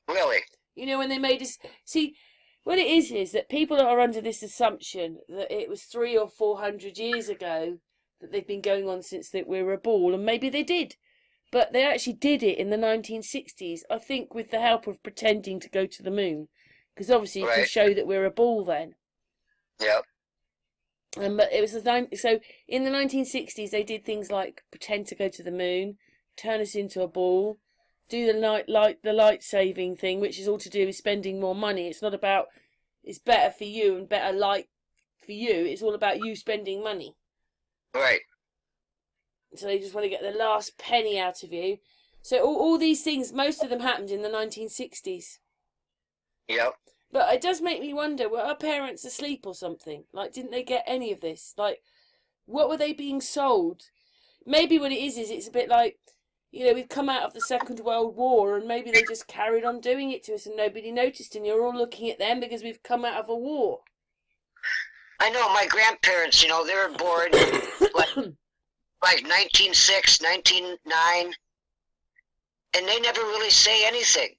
Really? You know, when they made us... See, what it is that people are under this assumption that it was 300 or 400 years ago that they've been going on since that we were a ball, and maybe they did. But they actually did it in the 1960s, I think with the help of pretending to go to the moon. Because obviously you can show that we're a ball then. Yep. But it was so in the 1960s they did things like pretend to go to the moon, turn us into a ball, do the light saving thing, which is all to do with spending more money. It's not about it's better for you and better light for you. It's all about you spending money. Right. So they just want to get the last penny out of you. So all these things, most of them happened in the 1960s. Yep. But it does make me wonder, were our parents asleep or something? Like, didn't they get any of this? Like, what were they being sold? Maybe what it is it's a bit like, you know, we've come out of the Second World War and maybe they just carried on doing it to us and nobody noticed and you're all looking at them because we've come out of a war. I know, my grandparents, you know, they were born like 1906, 1909, and they never really say anything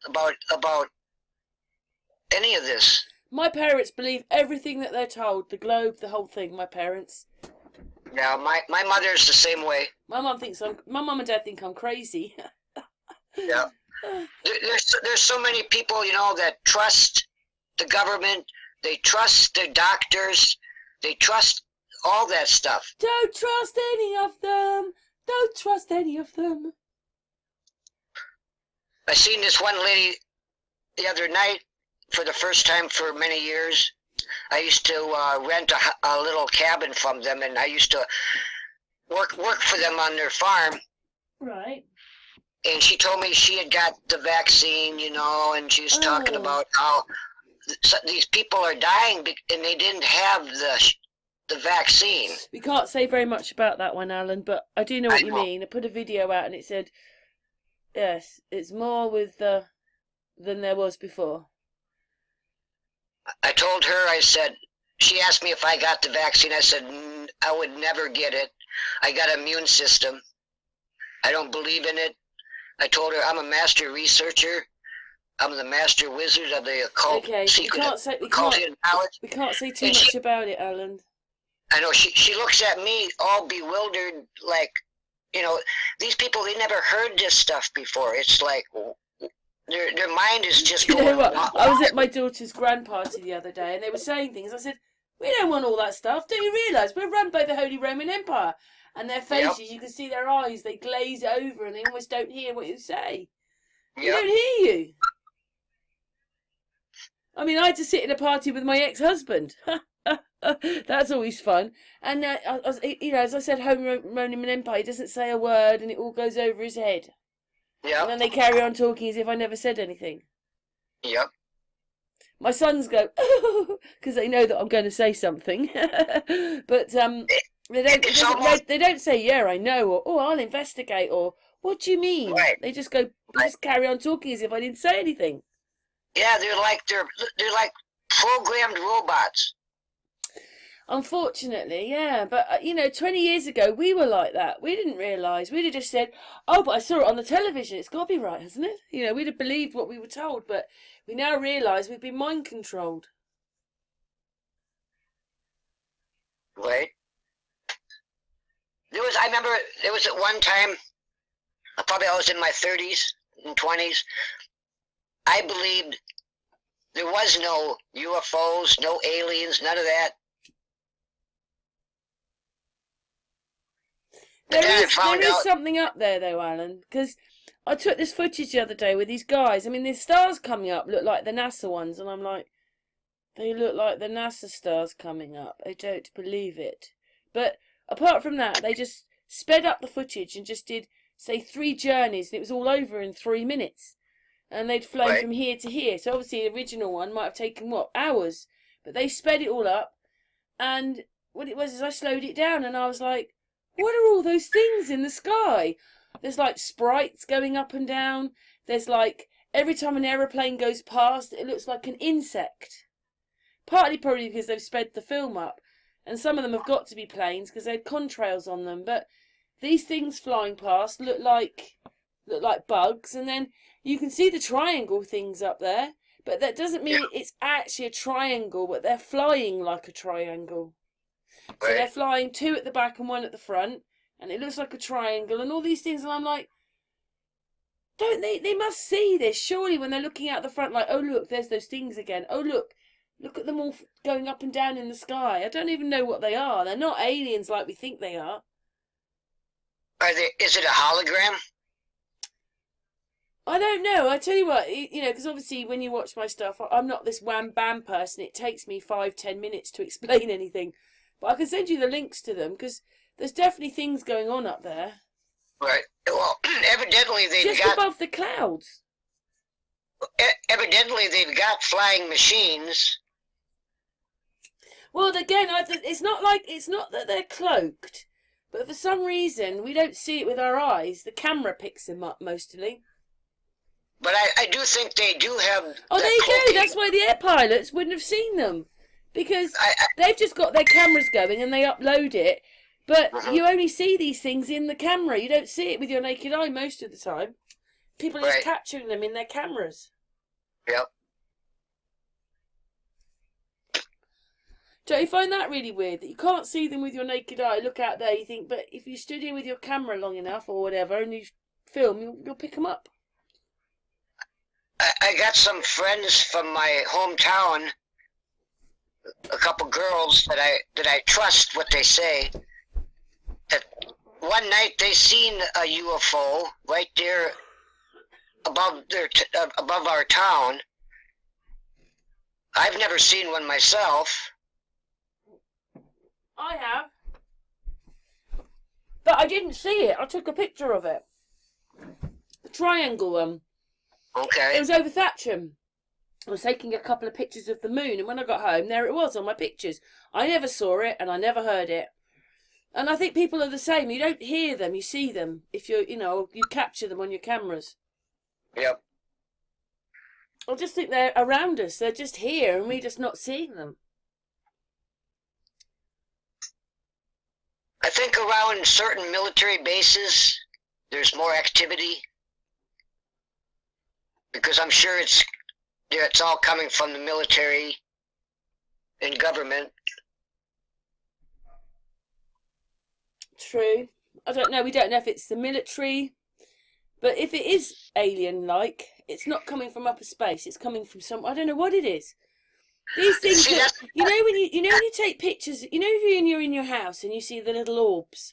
about any of this. My parents believe everything that they're told, the globe, the whole thing, my parents. Yeah, my mother's the same way. My mum and dad think I'm crazy. Yeah. There's so many people, you know, that trust the government, they trust the doctors, they trust all that stuff. Don't trust any of them. Don't trust any of them. I seen this one lady the other night for the first time for many years. I used to rent a little cabin from them, and I used to work for them on their farm. Right. And she told me she had got the vaccine, you know, and she was talking about how these people are dying and they didn't have the vaccine. We can't say very much about that one, Alan, but I do know what you mean. I put a video out and it said, yes, it's more with than there was before. I told her, I said, she asked me if I got the vaccine. I said, I would never get it. I got an immune system. I don't believe in it. I told her I'm a master researcher. I'm the master wizard of the occult secret. We can't say too much about it, Alan. I know, she looks at me all bewildered, like, you know, these people, they never heard this stuff before. It's like, their mind is just going... You know what? I was at my daughter's grand party the other day and they were saying things. I said, we don't want all that stuff. Don't you realise we're run by the Holy Roman Empire? And their faces, you can see their eyes, they glaze over and they almost don't hear what you say. They don't hear you. I mean, I had to sit in a party with my ex-husband. That's always fun. And, you know, as I said, Holy Roman Empire, he doesn't say a word and it all goes over his head. Yep. And then they carry on talking as if I never said anything. Yep. My sons go, because they know that I'm going to say something. But they don't say, yeah, I know, or, oh, I'll investigate, or, what do you mean? Right. They just go, just carry on talking as if I didn't say anything. Yeah, they're like programmed robots. Unfortunately, yeah. But, you know, 20 years ago, we were like that. We didn't realise. We'd have just said, oh, but I saw it on the television. It's got to be right, hasn't it? You know, we'd have believed what we were told. But we now realise we've been mind controlled. Right. I remember there was at one time I was in my 30s and 20s. I believed there was no UFOs, no aliens, none of that. There is something up there, though, Alan, because I took this footage the other day with these guys. I mean, the stars coming up look like the NASA ones, and I'm like, they look like the NASA stars coming up. I don't believe it. But apart from that, they just sped up the footage and just did, say, 3 journeys, and it was all over in 3 minutes. And they'd flown from here to here. So obviously the original one might have taken, hours? But they sped it all up. And what it was is I slowed it down, and I was like, what are all those things in the sky? There's like sprites going up and down. There's like, every time an aeroplane goes past, it looks like an insect. Partly probably because they've sped the film up. And some of them have got to be planes because they had contrails on them. But these things flying past look like bugs. And then you can see the triangle things up there. But that doesn't mean it's actually a triangle, but they're flying like a triangle. So they're flying 2 at the back and 1 at the front, and it looks like a triangle, and all these things, and I'm like, don't they must see this, surely, when they're looking out the front, like, oh, look, there's those things again. Oh, look at them all going up and down in the sky. I don't even know what they are. They're not aliens like we think they are. Is it a hologram? I don't know. I tell you what, because obviously when you watch my stuff, I'm not this wham-bam person. It takes me 5-10 minutes to explain anything. But I can send you the links to them, because there's definitely things going on up there. Right. Well, evidently just above the clouds. Evidently they've got flying machines. Well, again, it's not that they're cloaked, but for some reason we don't see it with our eyes. The camera picks them up mostly. But I do think they do have. Oh, there you go. That's why the air pilots wouldn't have seen them. Because they've just got their cameras going and they upload it. But you only see these things in the camera. You don't see it with your naked eye most of the time. People are just capturing them in their cameras. Yep. Don't you find that really weird? That you can't see them with your naked eye. Look out there, you think, but if you stood here with your camera long enough or whatever and you film, you'll pick them up. I got some friends from my hometown, a couple girls that I trust what they say, that one night they seen a UFO right there above our town. I've never seen one myself. I have, but I didn't see it. I took a picture of it. The triangle one. Okay. It was over Thatcham. I was taking a couple of pictures of the moon, and when I got home, there it was on my pictures. I never saw it, and I never heard it. And I think people are the same. You don't hear them, you see them. If you capture them on your cameras. Yep. I just think they're around us. They're just here, and we're just not seeing them. I think around certain military bases, there's more activity. Because I'm sure it's all coming from the military and government. True. I don't know. We don't know if it's the military. But if it is alien-like, it's not coming from upper space. It's coming from some... I don't know what it is. These things... when you take pictures... You know when you're in your house and you see the little orbs?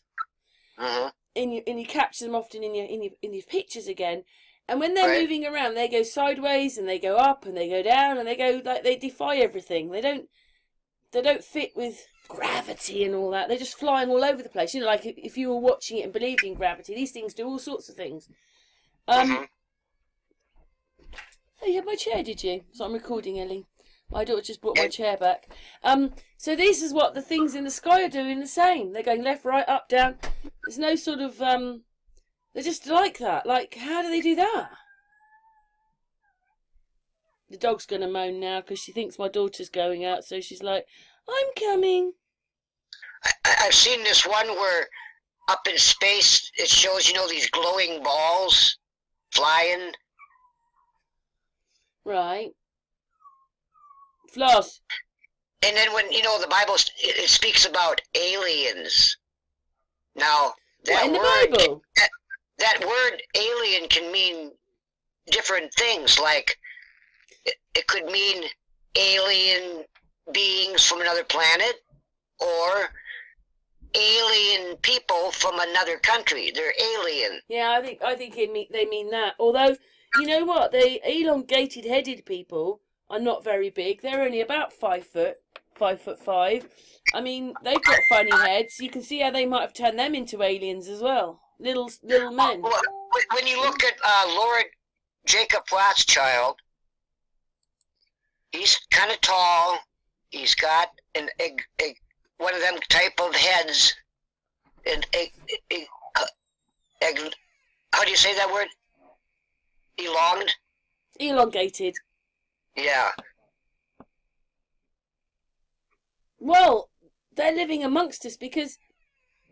Uh-huh. And you capture them often in your pictures again. And when they're moving around, they go sideways and they go up and they go down and they go like they defy everything. They don't fit with gravity and all that. They're just flying all over the place. You know, like if you were watching it and believed in gravity, these things do all sorts of things. Oh, you had my chair, did you? So I'm recording, Ellie. My daughter just brought my chair back. So this is what the things in the sky are doing the same. They're going left, right, up, down. There's no sort of they're just like that. Like, how do they do that? The dog's going to moan now because she thinks my daughter's going out. So she's like, I'm coming. I've seen this one where up in space it shows, these glowing balls flying. Right. Floss. And then when, the Bible, it speaks about aliens. Now, that in the word, Bible? that word alien can mean different things. Like it could mean alien beings from another planet, or alien people from another country. They're alien. Yeah, I think they mean that. Although, you know what? The elongated-headed people are not very big. They're only about 5 foot, 5'5". I mean, they've got funny heads. You can see how they might have turned them into aliens as well. Little men. Well, when you look at Lord Jacob Rothschild, he's kind of tall. He's got one of them type of heads. And how do you say that word? Elongated. Yeah. Well, they're living amongst us because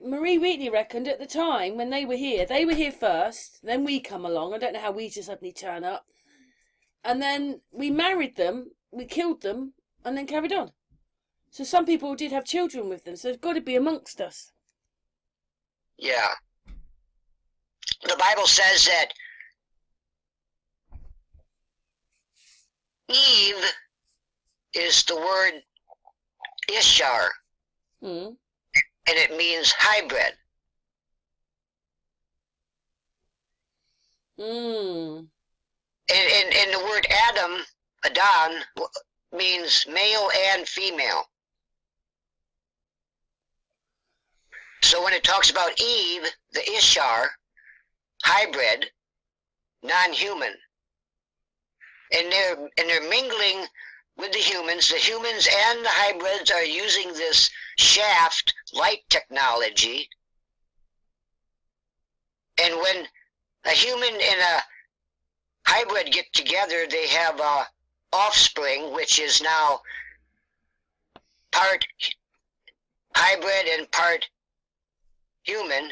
Marie Wheatley reckoned at the time when they were here first, then we come along. I don't know how we just suddenly turn up. And then we married them, we killed them, and then carried on. So some people did have children with them, so they've got to be amongst us. Yeah. The Bible says that Eve is the word Ishar, and it means hybrid. And the word Adon, means male and female. So when it talks about Eve, the Ishar, hybrid, non-human, and they're mingling with the humans and the hybrids are using this shaft light technology. And when a human and a hybrid get together, they have offspring, which is now part hybrid and part human.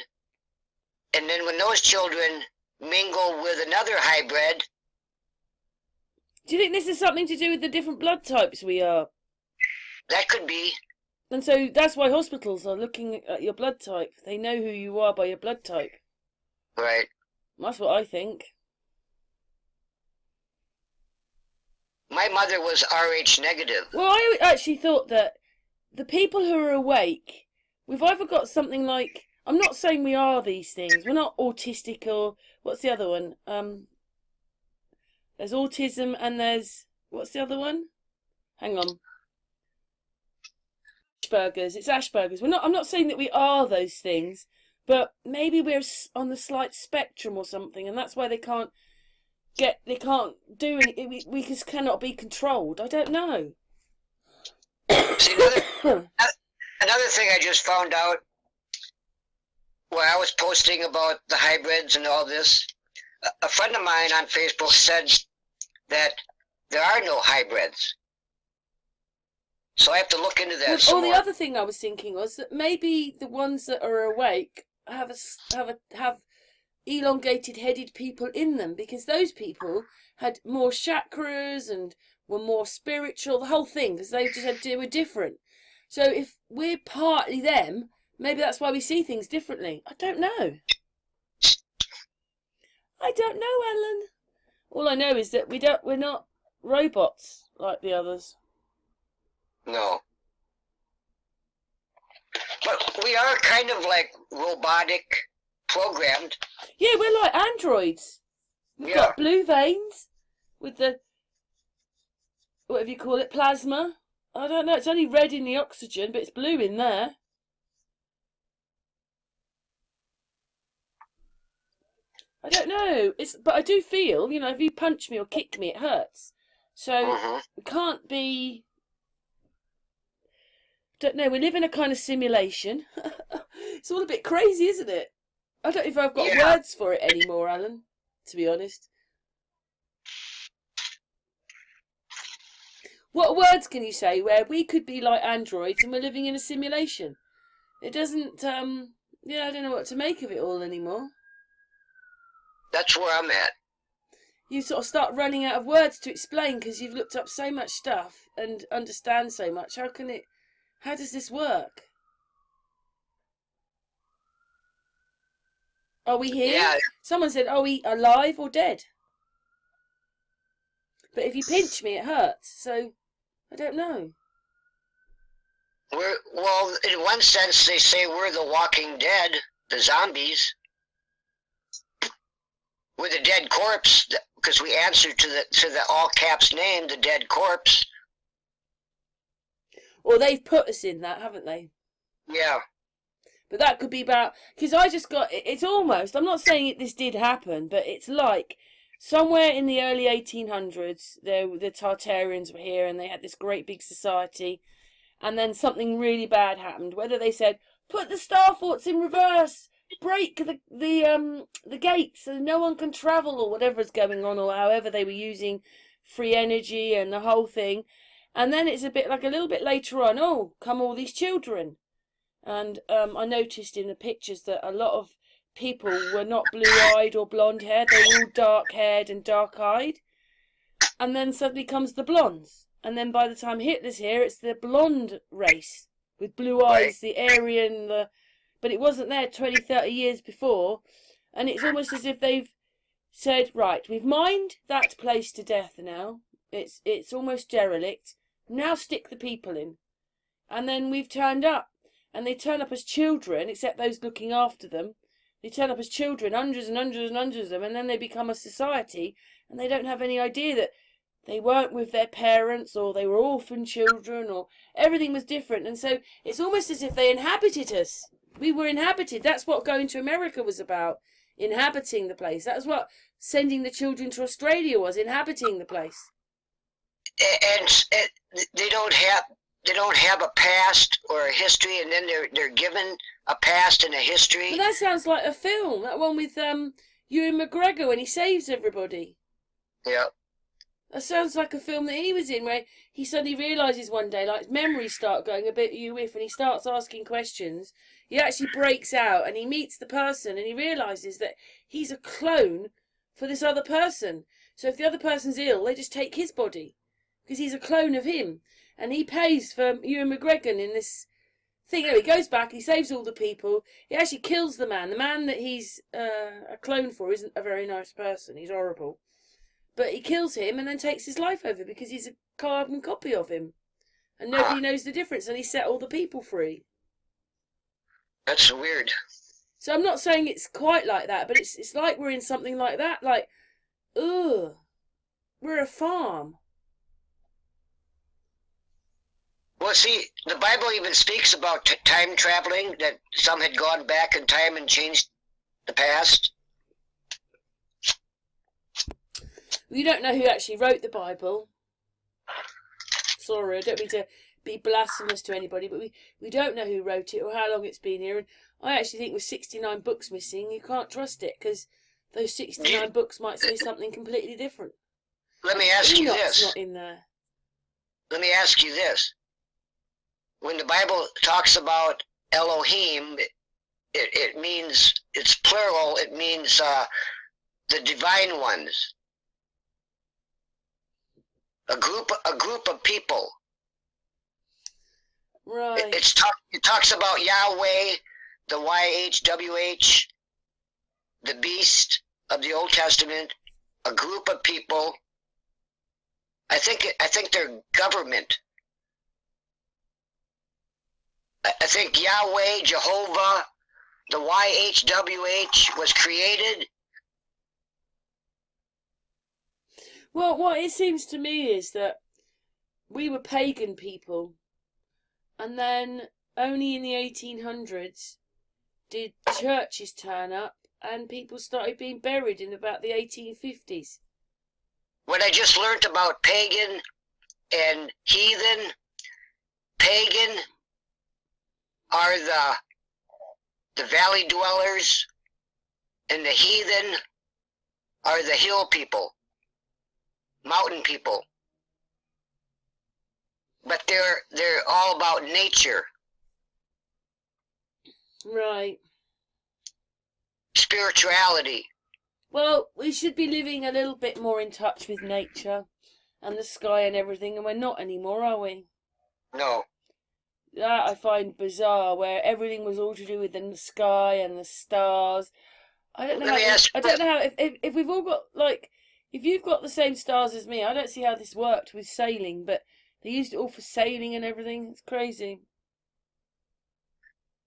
And then when those children mingle with another hybrid. Do you think this is something to do with the different blood types we are? That could be. And so that's why hospitals are looking at your blood type. They know who you are by your blood type. Right. That's what I think. My mother was Rh negative. Well, I actually thought that the people who are awake, we've either got something like, I'm not saying we are these things. We're not autistic or, what's the other one? There's autism and there's, what's the other one? Hang on. Asperger's. It's Asperger's. I'm not saying that we are those things, but maybe we're on the slight spectrum or something, and that's why they can't do anything. We just cannot be controlled. I don't know. See, another thing I just found out, where I was posting about the hybrids and all this, a friend of mine on Facebook said that there are no hybrids. So I have to look into that some more. The other thing I was thinking was that maybe the ones that are awake have elongated-headed people in them, because those people had more chakras and were more spiritual, the whole thing, because they were different. So if we're partly them, maybe that's why we see things differently. I don't know. I don't know, Ellen. All I know is that we're not robots like the others. No. But we are kind of like robotic, programmed. Yeah, we're like androids. We've got blue veins with the, whatever you call it, plasma. I don't know, it's only red in the oxygen, but it's blue in there. I don't know. But I do feel, if you punch me or kick me, it hurts. So it can't be. Don't know. We live in a kind of simulation. It's all a bit crazy, isn't it? I don't know if I've got words for it anymore, Alan. To be honest. What words can you say where we could be like androids and we're living in a simulation? It doesn't. I don't know what to make of it all anymore. That's where I'm at. You sort of start running out of words to explain because you've looked up so much stuff and understand so much. How does this work? Are we here? Yeah. Someone said, are we alive or dead? But if you pinch me, it hurts. So, I don't know. Well, in one sense, they say we're the walking dead, the zombies. We're the dead corpse, because we answer to the all caps name, the dead corpse. Or they've put us in that, haven't they? Yeah. But that could be about, because I just got, it's almost, I'm not saying this did happen, but it's like somewhere in the early 1800s, the Tartarians were here and they had this great big society, and then something really bad happened. Whether they said, put the star forts in reverse, break the gates so no one can travel, or whatever's going on, or however they were using free energy and the whole thing. And then it's a little bit later on, oh, come all these children. And I noticed in the pictures that a lot of people were not blue-eyed or blonde-haired. They were all dark-haired and dark-eyed. And then suddenly comes the blondes. And then by the time Hitler's here, it's the blonde race with blue eyes, the Aryan, but it wasn't there 20, 30 years before. And it's almost as if they've said, right, we've mined that place to death now. It's almost derelict. Now stick the people in. And then we've turned up. And they turn up as children, except those looking after them. They turn up as children, hundreds and hundreds and hundreds of them, and then they become a society, and they don't have any idea that they weren't with their parents, or they were orphan children, or everything was different. And so it's almost as if they inhabited us. We were inhabited. That's what going to America was about, inhabiting the place. That's what sending the children to Australia was, inhabiting the place. And they don't have a past or a history, and then they're given a past and a history. But that sounds like a film. That one with Ewan McGregor when he saves everybody. Yeah. That sounds like a film that he was in, where he suddenly realises one day, like his memories start going a bit you-if, and he starts asking questions. He actually breaks out and he meets the person, and he realises that he's a clone for this other person. So if the other person's ill, they just take his body because he's a clone of him. And he pays for Ewan McGregor in this thing. He goes back, he saves all the people. He actually kills the man. The man that he's a clone for isn't a very nice person. He's horrible. But he kills him and then takes his life over because he's a carbon copy of him. And nobody knows the difference. And he set all the people free. That's weird. So I'm not saying it's quite like that, but it's like we're in something like that. Like, ugh, we're a farm. Well, see, the Bible even speaks about time traveling, that some had gone back in time and changed the past. We don't know who actually wrote the Bible. Sorry, I don't mean to be blasphemous to anybody, but we don't know who wrote it or how long it's been here. And I actually think with 69 books missing, you can't trust it, because those 69 books might say something completely different. Let me ask you this. Not in there. Let me ask you this. When the Bible talks about Elohim, it means, it's plural, it means the divine ones. A group of people. Right. It talks about Yahweh, the YHWH, the beast of the Old Testament, a group of people. I think they're government. I think Yahweh, Jehovah, the YHWH was created. Well, what it seems to me is that we were pagan people, and then only in the 1800s did churches turn up, and people started being buried in about the 1850s. What I just learned about pagan and heathen, pagan are the valley dwellers, and the heathen are the hill people, mountain people. But they're all about nature. Right. Spirituality. Well, we should be living a little bit more in touch with nature and the sky and everything, and we're not anymore, are we? No. That I find bizarre, where everything was all to do with the sky and the stars. I don't know Let me how. ask. I don't know how. If we've all got like, if you've got the same stars as me, I don't see how this worked with sailing. But they used it all for sailing and everything. It's crazy.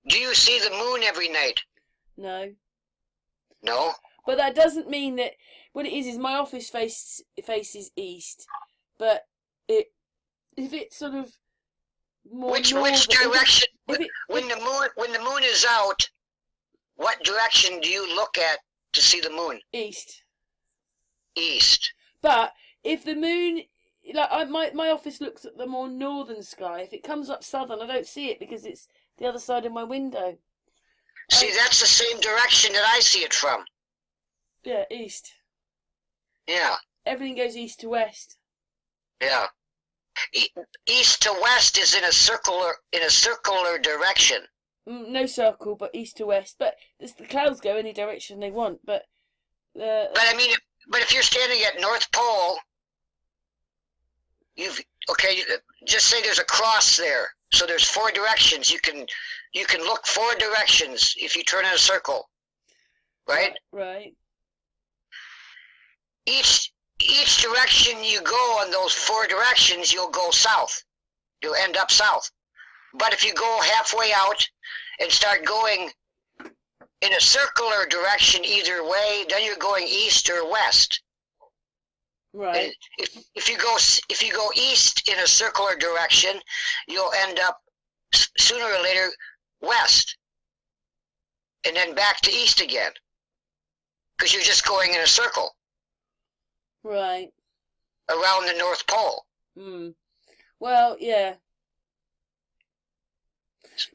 Do you see the moon every night? No. No. But that doesn't mean that. What it is my office faces east, but if it's sort of more Which northern, direction? if When the moon is out, what direction do you look at to see the moon? east. East. But if the moon, like my office looks at the more northern sky. If it comes up southern, I don't see it because it's the other side of my window. See, that's the same direction that I see it from. Yeah, east. Yeah. Everything goes east to west. Yeah. East to west is in a circular direction. No circle, but east to west. But the clouds go any direction they want. But I mean, but if you're standing at North Pole, just say there's a cross there. So there's 4 directions. You can look 4 directions if you turn in a circle. Right? Right. Each direction you go on those 4 directions, you'll go south. You'll end up south. But if you go halfway out and start going in a circular direction either way, then you're going east or west. Right. And if you go east in a circular direction, you'll end up sooner or later west, and then back to east again, because you're just going in a circle. Right. Around the North Pole. Well, yeah.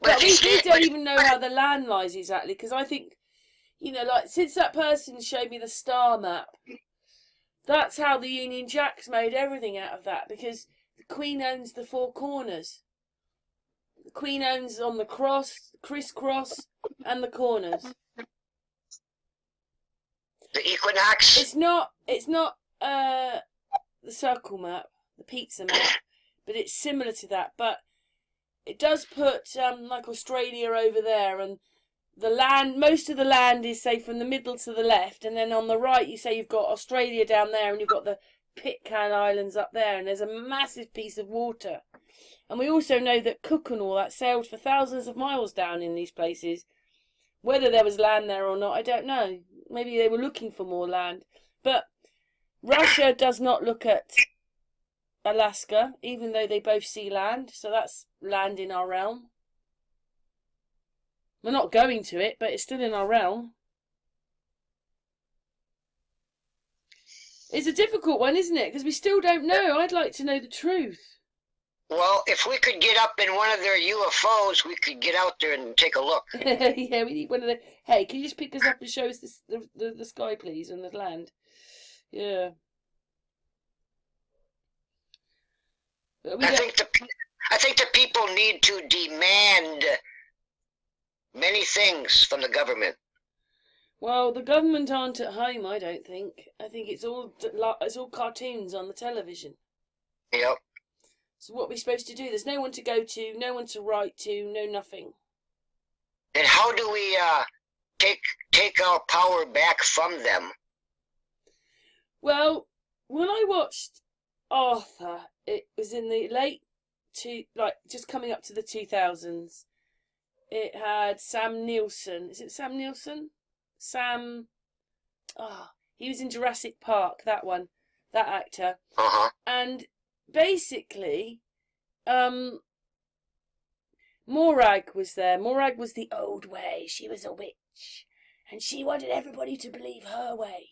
But we don't even know how the land lies exactly, because I think, like, since that person showed me the star map, that's how the Union Jacks made everything out of that, because the Queen owns the 4 corners. The Queen owns on the crisscross, and the corners. The equinox? It's not the circle map, the pizza map, but it's similar to that. But it does put like Australia over there, and the land, most of the land is, say, from the middle to the left, and then on the right you say you've got Australia down there, and you've got the Pitcairn Islands up there, and there's a massive piece of water. And we also know that Cook and all that sailed for thousands of miles down in these places. Whether there was land there or not, I don't know. Maybe they were looking for more land. But Russia does not look at Alaska, even though they both see land. So that's land in our realm. We're not going to it, but it's still in our realm. It's a difficult one, isn't it? Because we still don't know. I'd like to know the truth. Well, if we could get up in one of their UFOs, we could get out there and take a look. Yeah, we need one of the... Hey, can you just pick us up and show us the sky, please, and the land? Yeah. I think the people need to demand many things from the government. Well, the government aren't at home, I don't think. I think it's all cartoons on the television. Yep. So what are we supposed to do? There's no one to go to, no one to write to, no nothing. And how do we take our power back from them? Well, when I watched Arthur, it was in the just coming up to the 2000s. It had Sam Neill. Is it Sam Neill? He was in Jurassic Park, that one, that actor. Uh-huh. And basically, Morag was there. Morag was the old way. She was a witch, and she wanted everybody to believe her way.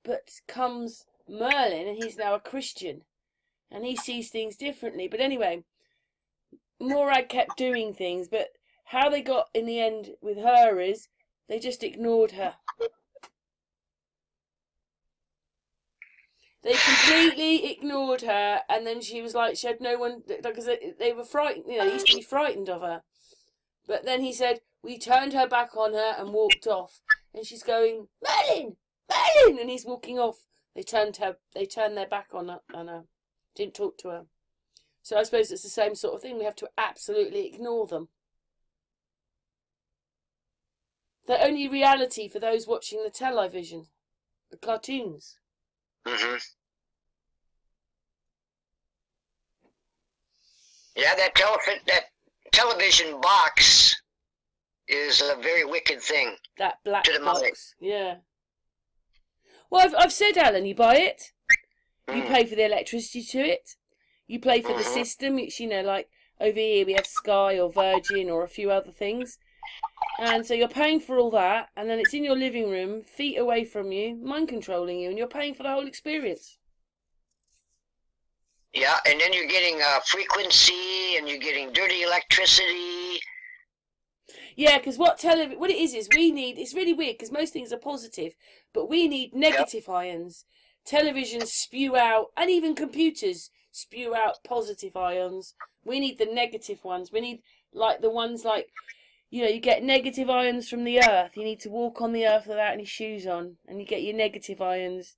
But comes Merlin, and he's now a Christian, and he sees things differently. But anyway, Morag kept doing things, but how they got in the end with her is they just ignored her. They completely ignored her, and then she was like, she had no one, because they were frightened, they used to be frightened of her. But then he said, we turned her back on her and walked off. And she's going, Merlin! Merlin! And he's walking off. They turned their back on her, didn't talk to her. So I suppose it's the same sort of thing. We have to absolutely ignore them. They're only reality for those watching the television, the cartoons. Mm-hmm. Yeah, that television box is a very wicked thing. That black to the box. mind. Yeah. Well, I've said, Alan, you buy it. You Mm. pay for the electricity to it. You pay for the system. It's, you know, like over here we have Sky or Virgin or a few other things. And so you're paying for all that, and then it's in your living room, feet away from you, mind controlling you, and you're paying for the whole experience. Yeah, and then you're getting frequency, and you're getting dirty electricity. Yeah, because what it is we need, it's really weird because most things are positive, but we need negative ions. Televisions spew out, and even computers spew out positive ions. We need the negative ones. We need like the ones like, you know, you get negative ions from the earth. You need to walk on the earth without any shoes on, and you get your negative ions.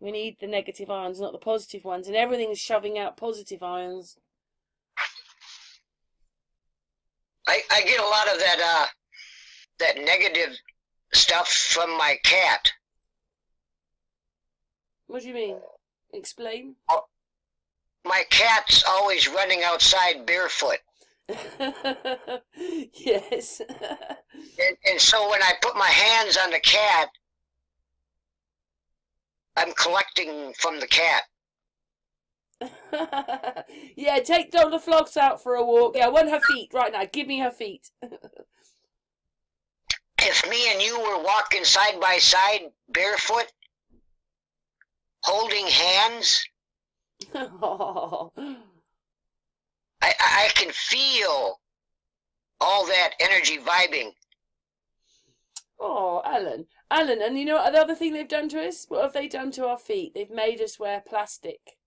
We need the negative ions, not the positive ones, and everything's shoving out positive ions. I get a lot of that negative stuff from my cat. What do you mean? Explain. My cat's always running outside barefoot. Yes. And so when I put my hands on the cat, I'm collecting from the cat. Yeah, take Dr. Flogs out for a walk. Yeah, I want her feet right now. Give me her feet. If me and you were walking side by side barefoot, holding hands, Oh. I can feel all that energy vibing. Oh, Alan, and you know what the other thing they've done to us? What have they done to our feet? They've made us wear plastic.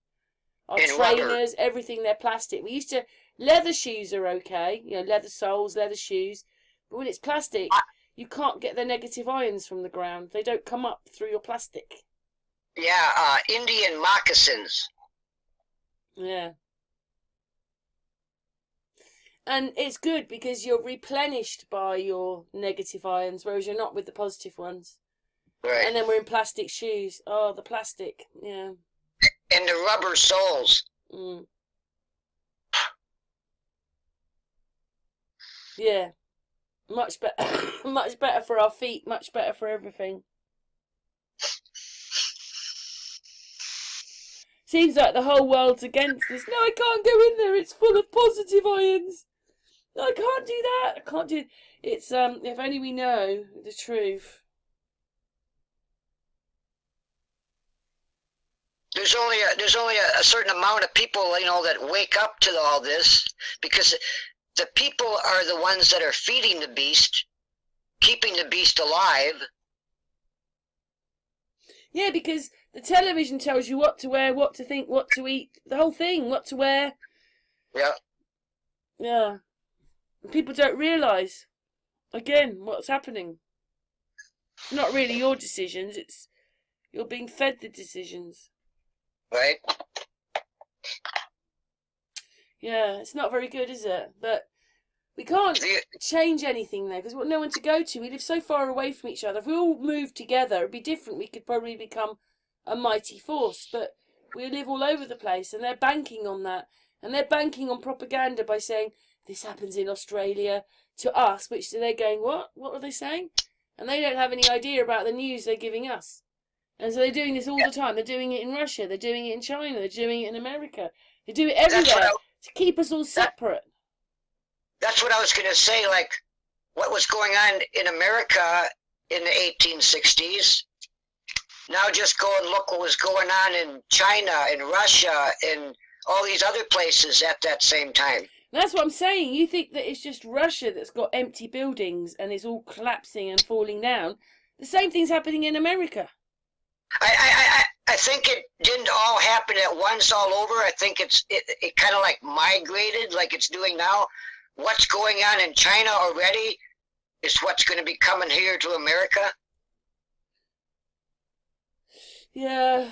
Our And trainers, rubber. everything, they're plastic. We used to, leather shoes are okay, you know, leather soles, leather shoes. But when it's plastic, you can't get the negative ions from the ground. They don't come up through your plastic. Yeah, Indian moccasins. Yeah. And it's good because you're replenished by your negative ions, whereas you're not with the positive ones. Right. And then we're in plastic shoes. Oh, the plastic, yeah. And the rubber soles. Mm. Yeah. Much better. Much better for our feet, much better for everything. Seems like the whole world's against us. No, I can't go in there. It's full of positive ions. No, I can't do that. I can't do. It's if only we know the truth. There's only a certain amount of people, you know, that wake up to all this, because the people are the ones that are feeding the beast, keeping the beast alive. Yeah, because the television tells you what to wear, what to think, what to eat, the whole thing, what to wear. Yeah. Yeah. People don't realise, again, what's happening. It's not really your decisions, it's you're being fed the decisions. Right. Yeah, it's not very good, is it? But we can't change anything there because we've got no one to go to. We live so far away from each other. If we all moved together, it'd be different. We could probably become a mighty force. But we live all over the place, and they're banking on that. And they're banking on propaganda by saying, this happens in Australia to us, which they're going, what? What are they saying? And they don't have any idea about the news they're giving us. And so they're doing this all the time. They're doing it in Russia. They're doing it in China. They're doing it in America. They do it everywhere to keep us all separate. That's what I was going to say, like, what was going on in America in the 1860s. Now just go and look what was going on in China, in Russia, and all these other places at that same time. That's what I'm saying. You think that it's just Russia that's got empty buildings and it's all collapsing and falling down. The same thing's happening in America. I think it didn't all happen at once all over. I think it kind of like migrated like it's doing now. What's going on in China already is what's going to be coming here to America. Yeah.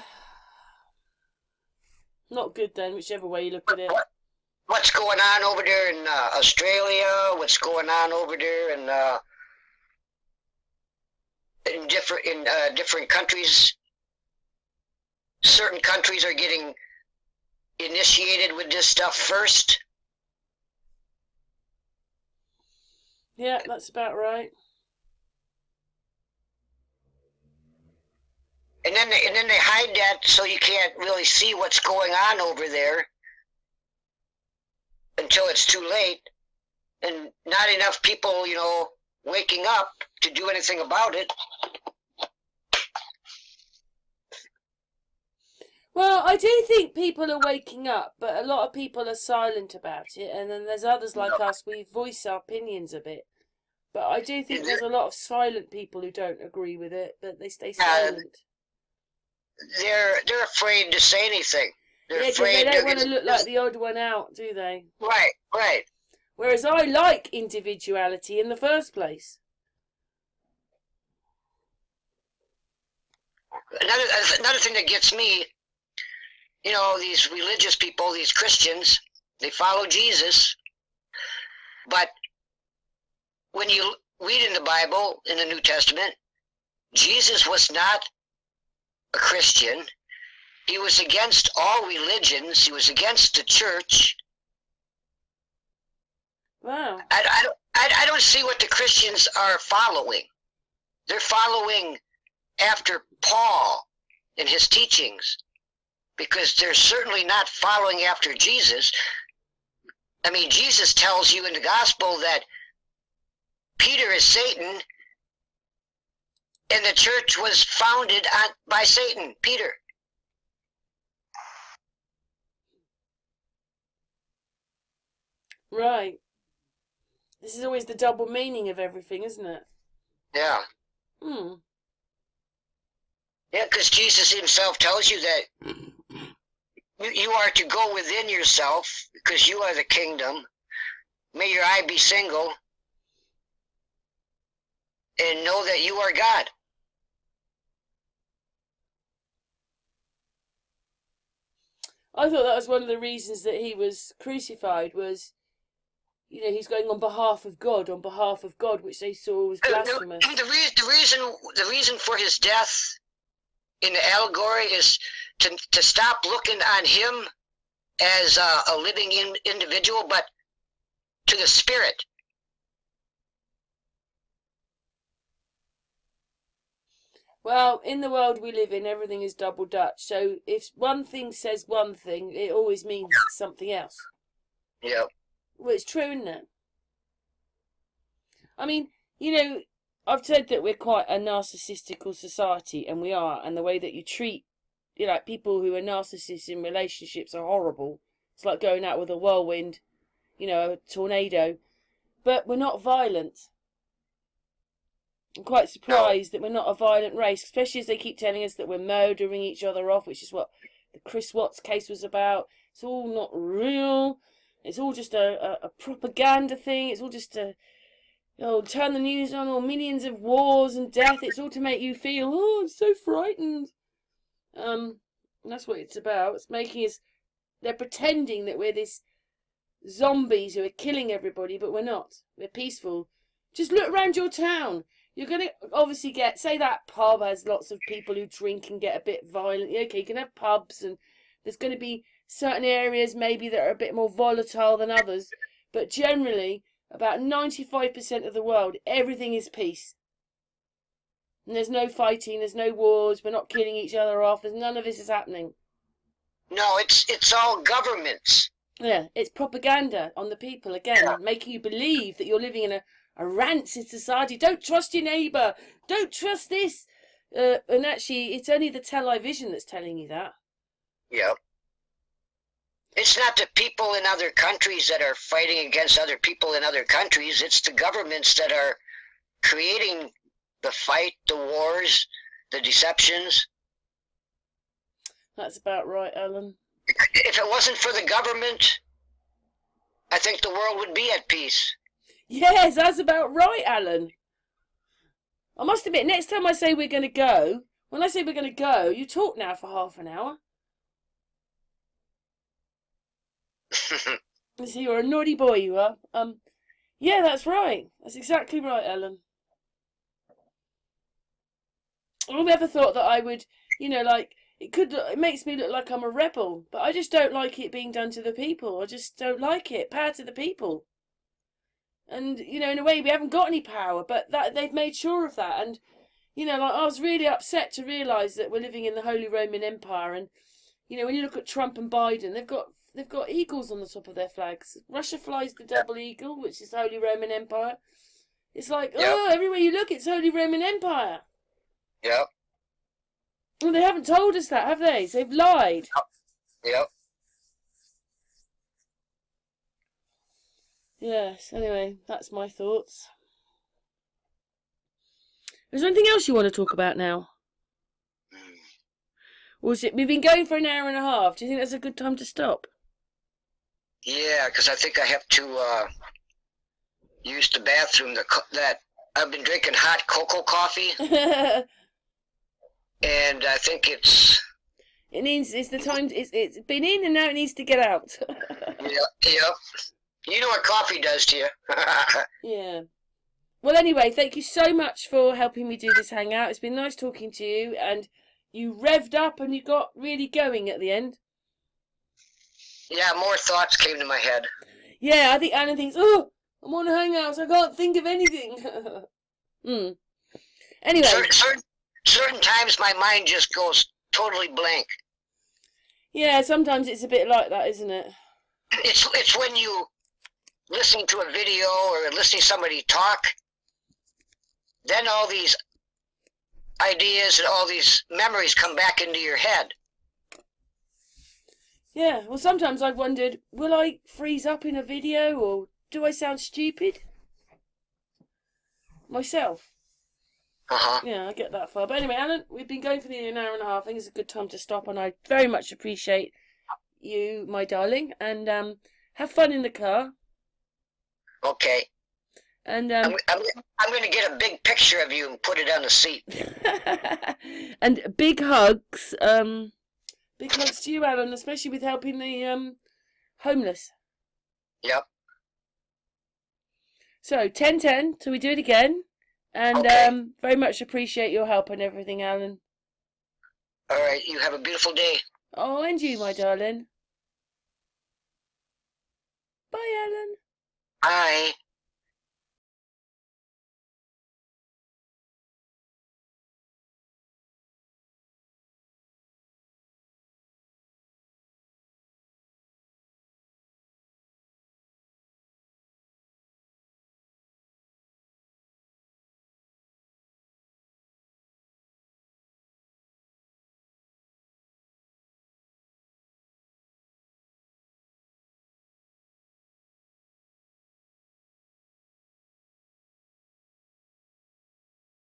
Not good then, whichever way you look at it. What's going on over there in Australia? What's going on over there in in different countries. Certain countries are getting initiated with this stuff first. Yeah, that's about right. And then they hide that so you can't really see what's going on over there until it's too late, and not enough people, waking up to do anything about it. Well, I do think people are waking up, but a lot of people are silent about it, and then there's others like us, we voice our opinions a bit. But I do think there's a lot of silent people who don't agree with it, but they stay silent. They're afraid to say anything. Yeah, because they don't want to look like the odd one out, do they? Right. Whereas I like individuality in the first place. Another thing that gets me, these religious people, these Christians, they follow Jesus, but when you read in the Bible, in the New Testament, Jesus was not a Christian. He was against all religions. He was against the church. Wow. I don't see what the Christians are following. They're following after Paul and his teachings, because they're certainly not following after Jesus. I mean, Jesus tells you in the gospel that Peter is Satan, and the church was founded by Satan, Peter. Right. This is always the double meaning of everything, isn't it? Yeah. Yeah, because Jesus himself tells you that you are to go within yourself, because you are the kingdom. May your eye be single, and know that you are God. I thought that was one of the reasons that he was crucified, was, he's going on behalf of God, which they saw was blasphemous. The reason for his death in the allegory is to stop looking on him as a living individual, but to the spirit. Well, in the world we live in, everything is double Dutch. So if one thing says one thing, it always means something else. Yeah. Well, it's true, isn't it? I mean, I've said that we're quite a narcissistical society, and we are, and the way that you treat, people who are narcissists in relationships are horrible. It's like going out with a whirlwind, a tornado. But we're not violent. I'm quite surprised that we're not a violent race, especially as they keep telling us that we're murdering each other off, which is what the Chris Watts case was about. It's all not real. It's all just a propaganda thing. It's all just turn the news on, or millions of wars and death. It's all to make you feel, I'm so frightened. That's what it's about. It's making us. They're pretending that we're this zombies who are killing everybody, but we're not. We're peaceful. Just look around your town. You're going to obviously say that pub has lots of people who drink and get a bit violent. Okay, you can have pubs, and there's going to be certain areas maybe that are a bit more volatile than others. But generally, about 95% of the world, everything is peace. And there's no fighting, there's no wars, we're not killing each other off, none of this is happening. No, it's all governments. Yeah, it's propaganda on the people, again, making you believe that you're living in a rancid society. Don't trust your neighbour. Don't trust this. And actually, it's only the television that's telling you that. Yeah. It's not the people in other countries that are fighting against other people in other countries. It's the governments that are creating the fight, the wars, the deceptions. That's about right, Alan. If it wasn't for the government, I think the world would be at peace. Yes, that's about right, Alan. I must admit, next time I say we're going to go, when I say we're going to go, you talk now for half an hour. See, you're a naughty boy, you are. Yeah, that's right. That's exactly right, Alan. I never thought that I would, like, it makes me look like I'm a rebel, but I just don't like it being done to the people. I just don't like it. Power to the people. And, in a way, we haven't got any power, but that they've made sure of that. And, like, I was really upset to realise that we're living in the Holy Roman Empire. And, when you look at Trump and Biden, they've got eagles on the top of their flags. Russia flies the double eagle, which is the Holy Roman Empire. It's like, everywhere you look, it's Holy Roman Empire. Yep. Well, they haven't told us that, have they? So they've lied. Yep. Yes, anyway, that's my thoughts. Is there anything else you want to talk about now? Or is it, we've been going for an hour and a half. Do you think that's a good time to stop? Yeah, because I think I have to use the bathroom. That I've been drinking hot cocoa coffee, and I think it's the time. It's been in and now it needs to get out. Yep. You know what coffee does to you. Yeah. Well, anyway, thank you so much for helping me do this hangout. It's been nice talking to you, and you revved up and you got really going at the end. Yeah, more thoughts came to my head. Yeah, I think Alan thinks, I'm on a hangout, so I can't think of anything. Anyway. Certain times my mind just goes totally blank. Yeah, sometimes it's a bit like that, isn't it? It's when you listening to a video or listening to somebody talk, then all these ideas and all these memories come back into your head. Yeah, well, sometimes I've wondered, will I freeze up in a video, or do I sound stupid? Myself. Yeah, I get that far. But anyway, Alan, we've been going for nearly an hour and a half. I think it's a good time to stop, and I very much appreciate you, my darling, and have fun in the car. Okay. And I'm going to get a big picture of you and put it on the seat. And big hugs. Big hugs to you, Alan, especially with helping the homeless. Yep. So 10-10 till we do it again, and very much appreciate your help and everything, Alan. All right. You have a beautiful day. Oh, and you, my darling. Bye, Alan. Bye.